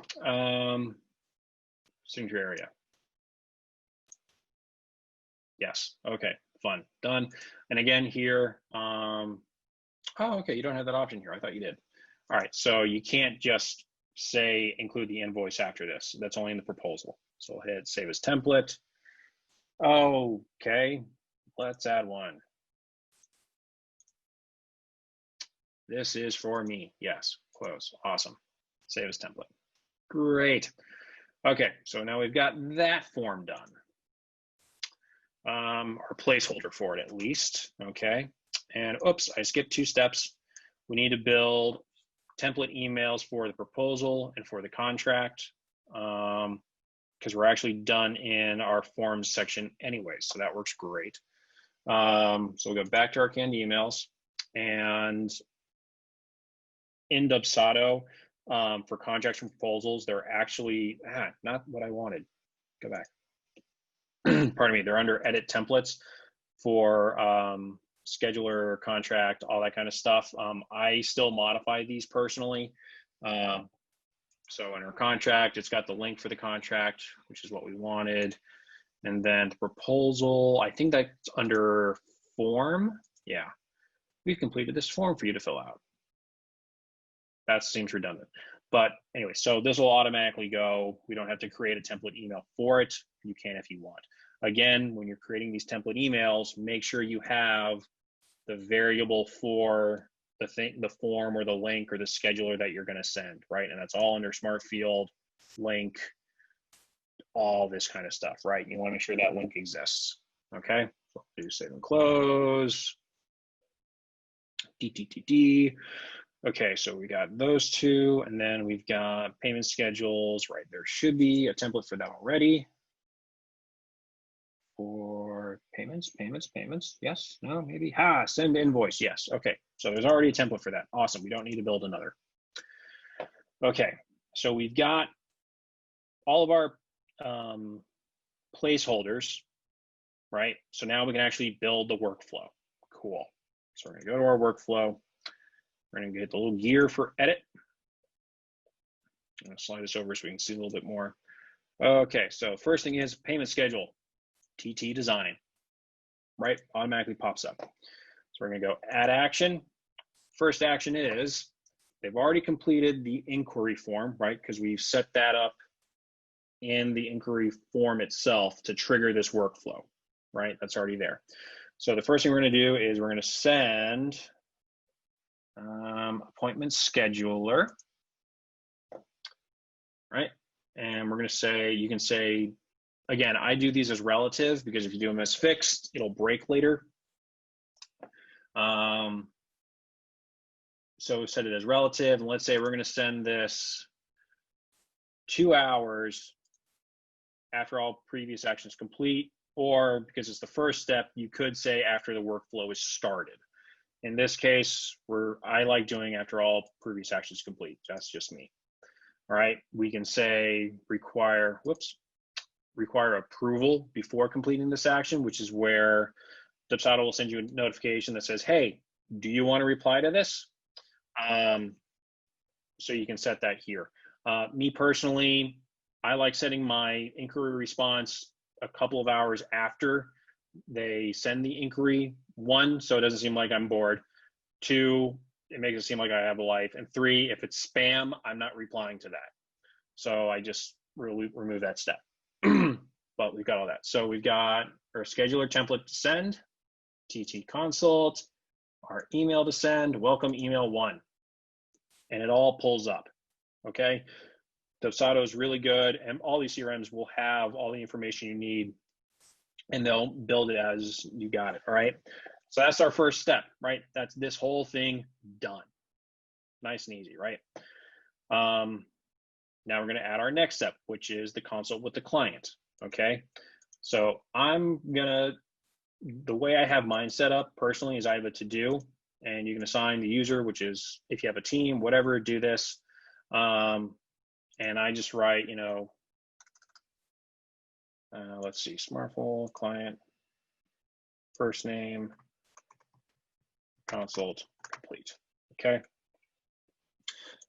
signature area. Yes, okay, fun, done. And again here, oh, okay, you don't have that option here. I thought you did. All right, so you can't just say include the invoice after this. That's only in the proposal. So we'll hit save as template. Okay, let's add one. This is for me. Yes, close. Awesome. Save as template. Great. Okay, so now we've got that form done. Our placeholder for it at least. Okay, and oops, I skipped 2 steps. We need to build template emails for the proposal and for the contract, because we're actually done in our forms section anyway, so that works great. So we'll go back to our canned emails, and in Dubsado, for contracts and proposals, they're actually, not what I wanted. Go back. Pardon me, they're under edit templates for scheduler, contract, all that kind of stuff. I still modify these personally. So in our contract, it's got the link for the contract, which is what we wanted. And then the proposal, I think that's under form. Yeah, we've completed this form for you to fill out. That seems redundant. But anyway, so this will automatically go. We don't have to create a template email for it. You can if you want. Again, when you're creating these template emails, make sure you have the variable for the form or the link or the scheduler that you're going to send, right? And that's all under Smart Field, link, all this kind of stuff, right? You want to make sure that link exists, okay? So do save and close. DTTD. Okay, so we got those two, and then we've got payment schedules, right? There should be a template for that already. For payments, yes, no, maybe, send invoice, yes, okay. So there's already a template for that, awesome, we don't need to build another. Okay, so we've got all of our placeholders, right? So now we can actually build the workflow, cool. So we're gonna go to our workflow, we're gonna get the little gear for edit. I'm gonna slide this over so we can see a little bit more. Okay, so first thing is payment schedule. TT design, right? Automatically pops up. So we're gonna go add action. First action is they've already completed the inquiry form, right? Because we've set that up in the inquiry form itself to trigger this workflow, right? That's already there. So the first thing we're gonna do is we're gonna send appointment scheduler, right? And we're gonna say, you can say, again, I do these as relative because if you do them as fixed, it'll break later. So set it as relative, and let's say we're gonna send this 2 hours after all previous actions complete, or because it's the first step, you could say after the workflow is started. In this case, I like doing after all previous actions complete. That's just me. All right, we can say require approval before completing this action, which is where Dubsado will send you a notification that says, hey, do you want to reply to this? So you can set that here. Me personally, I like setting my inquiry response a couple of hours after they send the inquiry. 1, so it doesn't seem like I'm bored. 2, it makes it seem like I have a life. And 3, if it's spam, I'm not replying to that. So I just remove that step. But we've got all that. So we've got our scheduler template to send, TT consult, our email to send, welcome email 1. And it all pulls up, okay? Dubsado is really good, and all these CRMs will have all the information you need, and they'll build it as you got it, all right? So that's our first step, right? That's this whole thing done. Nice and easy, right? Now we're gonna add our next step, which is the consult with the client, okay? So the way I have mine set up personally is I have a to-do, and you can assign the user, which is if you have a team, whatever, do this. And I just write, let's see, Smartful client, first name, consult complete, okay?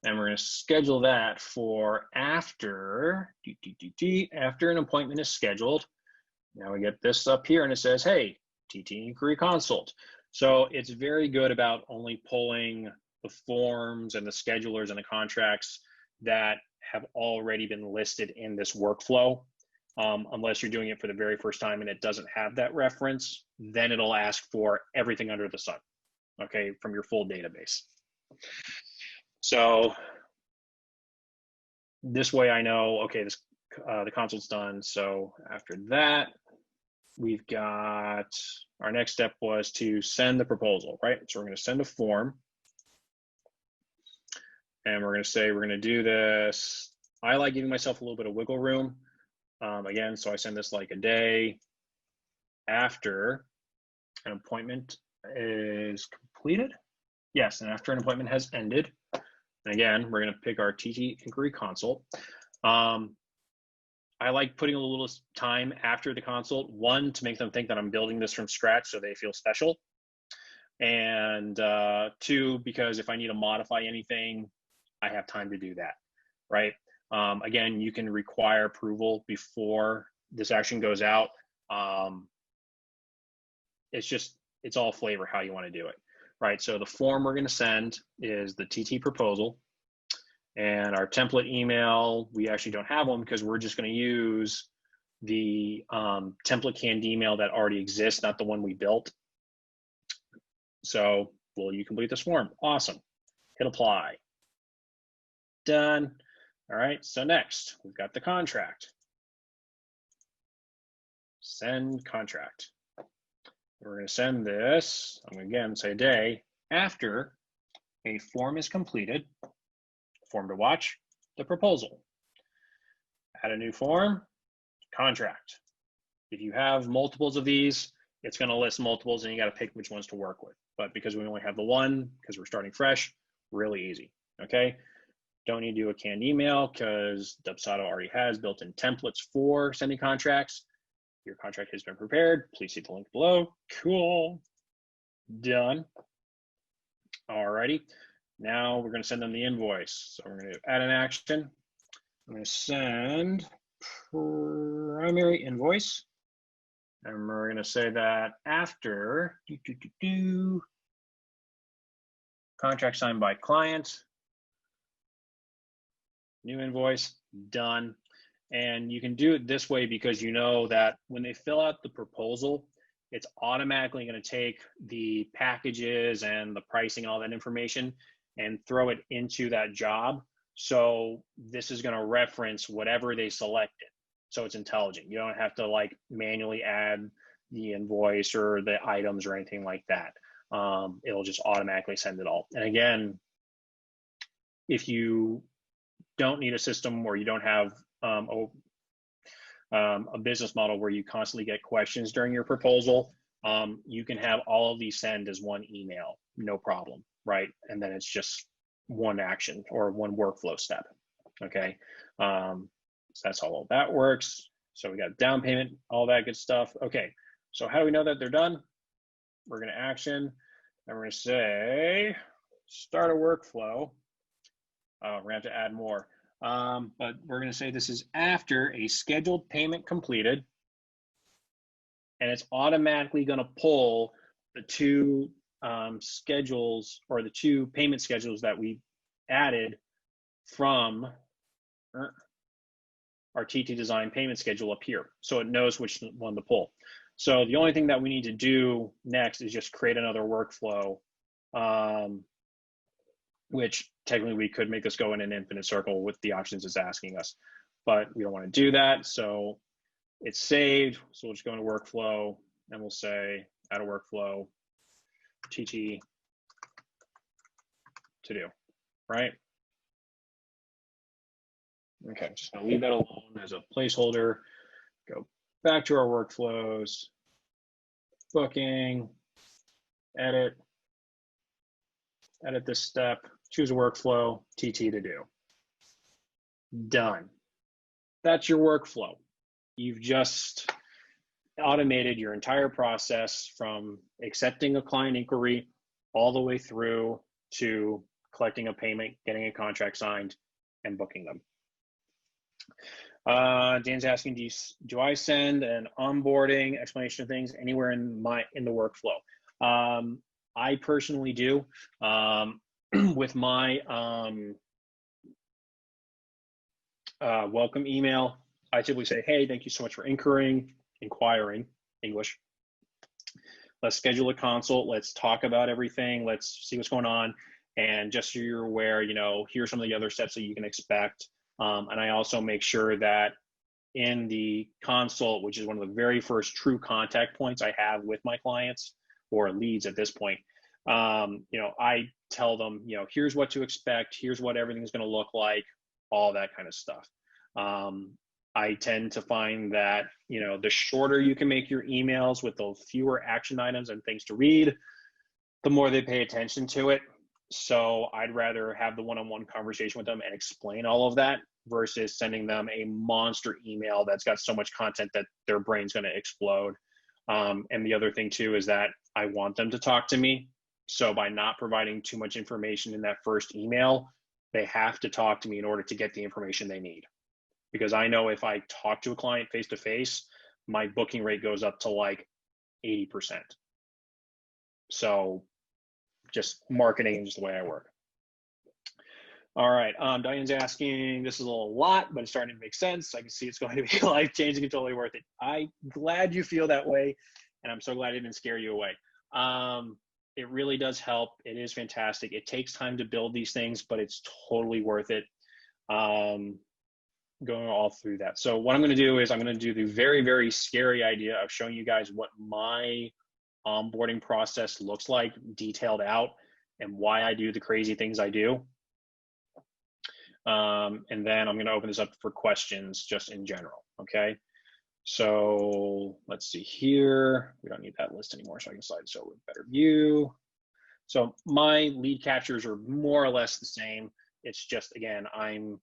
And we're gonna schedule that for after an appointment is scheduled. Now we get this up here and it says, hey, TT inquiry consult. So it's very good about only pulling the forms and the schedulers and the contracts that have already been listed in this workflow. Unless you're doing it for the very first time and it doesn't have that reference, then it'll ask for everything under the sun, okay, from your full database. So this way I know, okay, the consult's done. So after that, we've got, our next step was to send the proposal, right? So we're gonna send a form. And we're gonna say, we're gonna do this. I like giving myself a little bit of wiggle room. Again, so I send this like a day after an appointment is completed. Yes, and after an appointment has ended. And again, we're gonna pick our TT inquiry consult. I like putting a little time after the consult, 1, to make them think that I'm building this from scratch so they feel special. And 2, because if I need to modify anything, I have time to do that, right? Again, you can require approval before this action goes out. It's all flavor how you want to do it, right? So the form we're going to send is the TT proposal. And our template email, we actually don't have one because we're just going to use the template canned email that already exists, not the one we built. So will you complete this form? Awesome. Hit apply. Done. All right, so next we've got the contract. Send contract. We're going to send this, I'm going to again say day, after a form is completed. Form to watch, the proposal. Add a new form, contract. If you have multiples of these, it's going to list multiples and you got to pick which ones to work with. But because we only have the one, because we're starting fresh, really easy. Okay. Don't need to do a canned email because Dubsado already has built-in templates for sending contracts. Your contract has been prepared. Please see the link below. Cool. Done. Alrighty. Now we're going to send them the invoice. So we're going to add an action. I'm going to send primary invoice. And we're going to say that after contract signed by client, new invoice, done. And you can do it this way because you know that when they fill out the proposal, it's automatically going to take the packages and the pricing and all that information and throw it into that job. So this is going to reference whatever they selected. So it's intelligent. You don't have to like manually add the invoice or the items or anything like that. It'll just automatically send it all. And again, if you don't need a system or you don't have a business model where you constantly get questions during your proposal, you can have all of these send as one email, no problem, right? And then it's just one action or one workflow step, okay? So that's how all that works. So we got down payment, all that good stuff. Okay, so how do we know that they're done? We're gonna action, and we're gonna say, start a workflow. We're gonna have to add more. But we're going to say this is after a scheduled payment completed, and it's automatically going to pull the two schedules or the two payment schedules that we added from our TT Design payment schedule up here. So it knows which one to pull. So the only thing that we need to do next is just create another workflow, which technically we could make this go in an infinite circle with the options it's asking us, but we don't want to do that. So it's saved. So we'll just go into workflow and we'll say add a workflow, TT to do, right? Okay, just gonna leave that alone as a placeholder. Go back to our workflows, booking, edit this step, choose a workflow, TT to do. Done. That's your workflow. You've just automated your entire process from accepting a client inquiry all the way through to collecting a payment, getting a contract signed, and booking them. Dan's asking, do I send an onboarding explanation of things anywhere in the workflow? I personally do. With my welcome email, I typically say, hey, thank you so much for inquiring, English. Let's schedule a consult. Let's talk about everything. Let's see what's going on. And just so you're aware, here's some of the other steps that you can expect. And I also make sure that in the consult, which is one of the very first true contact points I have with my clients or leads at this point, I tell them, here's what to expect, here's what everything's going to look like, all that kind of stuff. I tend to find that, the shorter you can make your emails with the fewer action items and things to read, the more they pay attention to it. So I'd rather have the one-on-one conversation with them and explain all of that versus sending them a monster email that's got so much content that their brain's going to explode. And the other thing too is that I want them to talk to me. So by not providing too much information in that first email, they have to talk to me in order to get the information they need. Because I know if I talk to a client face-to-face, my booking rate goes up to like 80%. So just marketing is just the way I work. All right, Diane's asking, this is a lot, but it's starting to make sense. I can see it's going to be life-changing and totally worth it. I'm glad you feel that way, and I'm so glad it didn't scare you away. It really does help. It is fantastic. It takes time to build these things, but it's totally worth it. Going all through that. So what I'm going to do is I'm going to do the very, very scary idea of showing you guys what my onboarding process looks like, detailed out, and why I do the crazy things I do. And then I'm going to open this up for questions just in general. Okay. So let's see here. We don't need that list anymore, so I can slide this over with better view. So my lead captures are more or less the same. It's just, again, I'm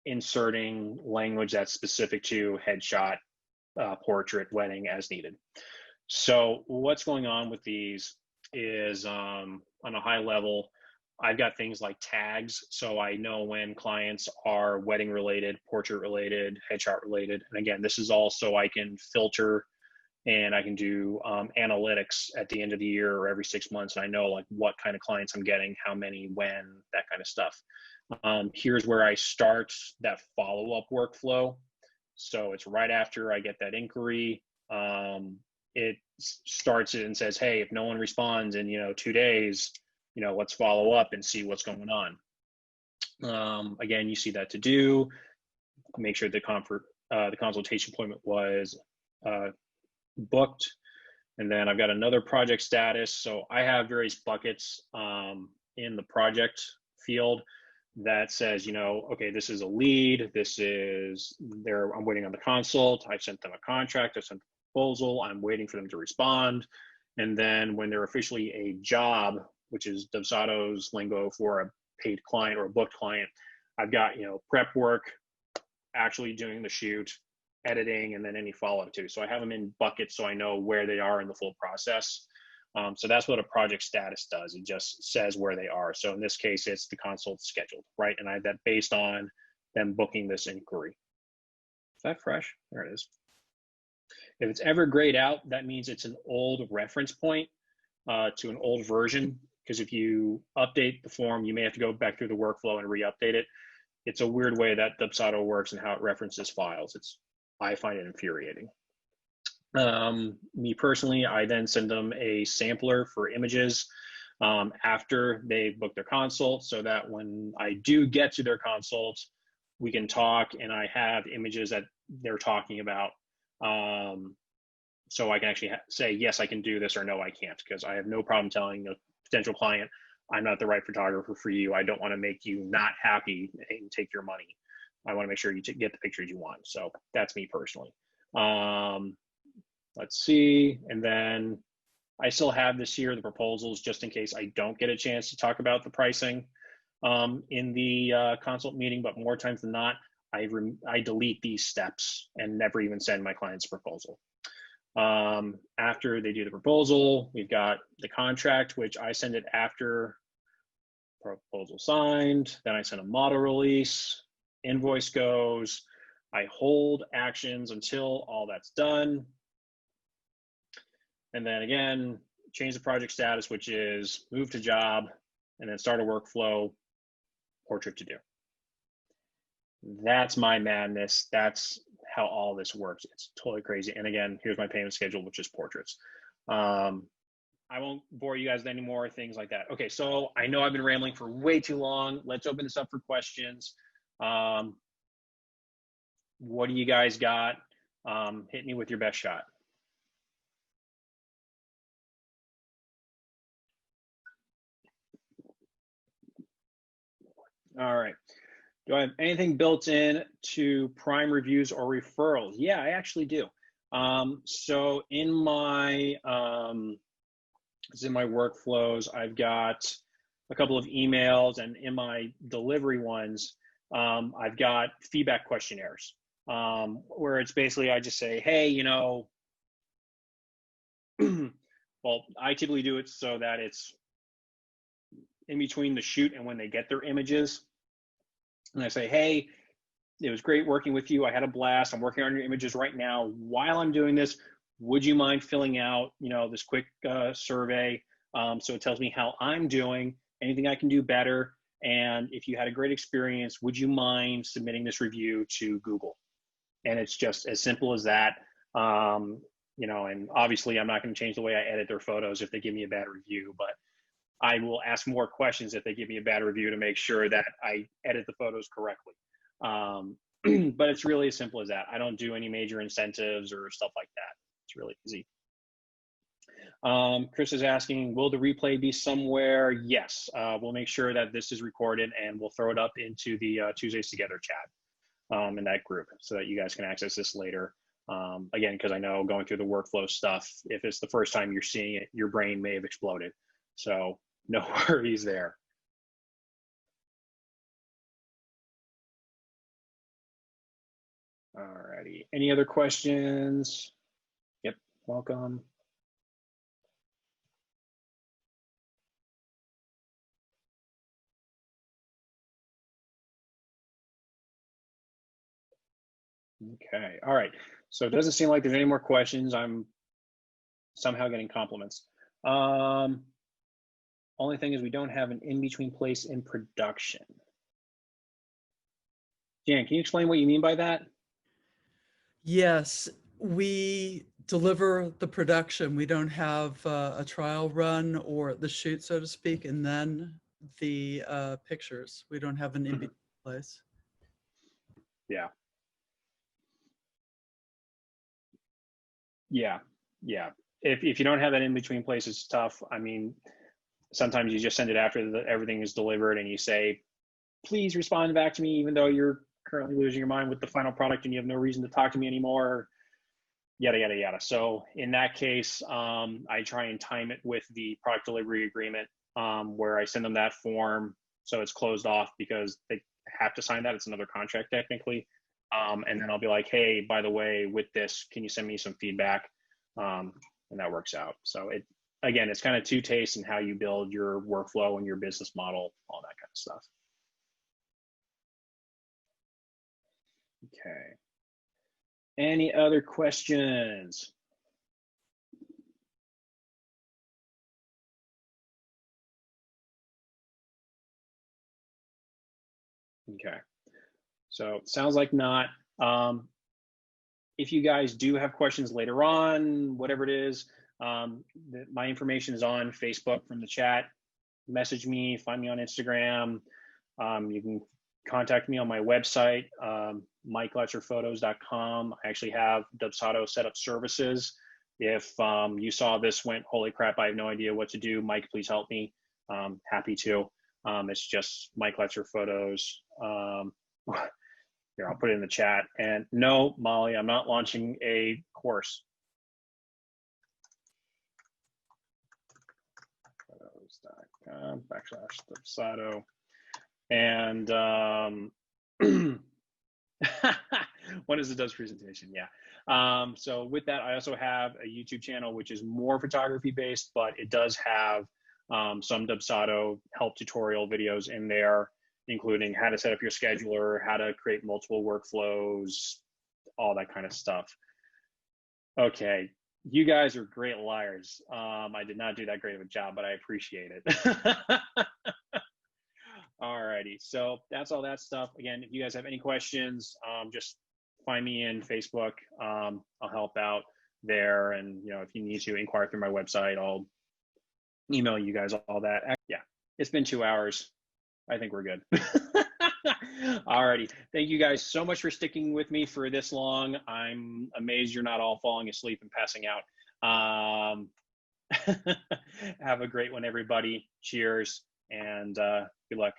inserting language that's specific to headshot, portrait, wedding as needed. So what's going on with these is on a high level, I've got things like tags, so I know when clients are wedding related, portrait related, headshot related. And again, this is also I can filter and I can do analytics at the end of the year or every 6 months. And I know like what kind of clients I'm getting, how many, when, that kind of stuff. Here's where I start that follow-up workflow. So it's right after I get that inquiry. It starts it and says, hey, if no one responds in 2 days, let's follow up and see what's going on. Again, you see that to do. Make sure the consultation appointment was booked. And then I've got another project status. So I have various buckets in the project field that says, okay, this is a lead. This is I'm waiting on the consult. I've sent them a contract. I sent a proposal. I'm waiting for them to respond. And then when they're officially a job, which is Dubsado's lingo for a paid client or a booked client, I've got, prep work, actually doing the shoot, editing, and then any follow-up too. So I have them in buckets so I know where they are in the full process. So that's what a project status does. It just says where they are. So in this case, it's the consult scheduled, right? And I have that based on them booking this inquiry. Is that fresh? There it is. If it's ever grayed out, that means it's an old reference point to an old version. Because if you update the form, you may have to go back through the workflow and re-update it. It's a weird way that Dubsado works and how it references files. I find it infuriating. Me personally, I then send them a sampler for images after they book their consult, so that when I do get to their consult, we can talk and I have images that they're talking about. So I can actually say, yes, I can do this, or no, I can't, because I have no problem telling a potential client, I'm not the right photographer for you. I don't want to make you not happy and take your money. I want to make sure you get the pictures you want. So that's me personally. Let's see. And then I still have this here, the proposals, just in case I don't get a chance to talk about the pricing in the consult meeting, but more times than not, I delete these steps and never even send my clients a proposal. After they do the proposal, we've got the contract, which I send it after proposal signed. Then I send a model release, invoice goes. I hold actions until all that's done. And then again, change the project status, which is move to job, and then start a workflow, portrait to do. That's my madness. That's how all this works. It's totally crazy. And again, here's my payment schedule, which is portraits. I won't bore you guys with any more things like that. Okay, so I know I've been rambling for way too long. Let's open this up for questions. What do you guys got? Hit me with your best shot. All right. Do I have anything built in to Prime reviews or referrals? Yeah, I actually do. So in my workflows, I've got a couple of emails, and in my delivery ones, I've got feedback questionnaires where it's basically I just say, hey, well, I typically do it so that it's in between the shoot and when they get their images. And I say, hey, it was great working with you. I had a blast. I'm working on your images right now. While I'm doing this, would you mind filling out, this quick survey? So it tells me how I'm doing, anything I can do better. And if you had a great experience, would you mind submitting this review to Google? And it's just as simple as that. You know, and obviously I'm not going to change the way I edit their photos if they give me a bad review, but I will ask more questions if they give me a bad review to make sure that I edit the photos correctly. But it's really as simple as that. I don't do any major incentives or stuff like that. It's really easy. Chris is asking, will the replay be somewhere? Yes, we'll make sure that this is recorded and we'll throw it up into the Tuesdays Together chat in that group so that you guys can access this later. Again, because I know going through the workflow stuff, if it's the first time you're seeing it, your brain may have exploded. So no worries there. Alrighty, any other questions? Yep, welcome. Okay, all right. So it doesn't seem like there's any more questions. I'm somehow getting compliments. Only thing is we don't have an in-between place in production. Jan, can you explain what you mean by that? Yes, we deliver the production. We don't have a trial run or the shoot, so to speak, and then the pictures. We don't have an in-between place. Yeah. Yeah, yeah. If you don't have that in between place, it's tough. I mean, sometimes you just send it after everything is delivered and you say, please respond back to me, even though you're currently losing your mind with the final product and you have no reason to talk to me anymore, yada, yada, yada. So in that case, I try and time it with the product delivery agreement where I send them that form. So it's closed off because they have to sign that. It's another contract technically. And then I'll be like, hey, by the way, with this, can you send me some feedback? And that works out. So again, it's kind of two tastes in how you build your workflow and your business model, all that kind of stuff. Okay. Any other questions? Okay. So sounds like not. If you guys do have questions later on, whatever it is, my information is on Facebook from the chat. Message me, find me on Instagram. You can contact me on my website, MikeLetcherPhotos.com. I actually have Dubsado setup services. If you saw this, went, holy crap, I have no idea what to do, Mike, please help me. Happy to. It's just Mike Letcher Photos. Here, I'll put it in the chat. And no, Molly, I'm not launching a course. Photos.com/Dubsado. And when is the Dubs presentation? Yeah. So with that, I also have a YouTube channel, which is more photography based, but it does have some Dubsado help tutorial videos in there, including how to set up your scheduler, how to create multiple workflows, all that kind of stuff. Okay, you guys are great liars. I did not do that great of a job, but I appreciate it. Alrighty, so that's all that stuff. Again, if you guys have any questions, just find me in Facebook. I'll help out there, and if you need to inquire through my website, I'll email you guys all that. Yeah, it's been 2 hours. I think we're good. Alrighty, thank you guys so much for sticking with me for this long. I'm amazed you're not all falling asleep and passing out. Have a great one, everybody. Cheers, and good luck.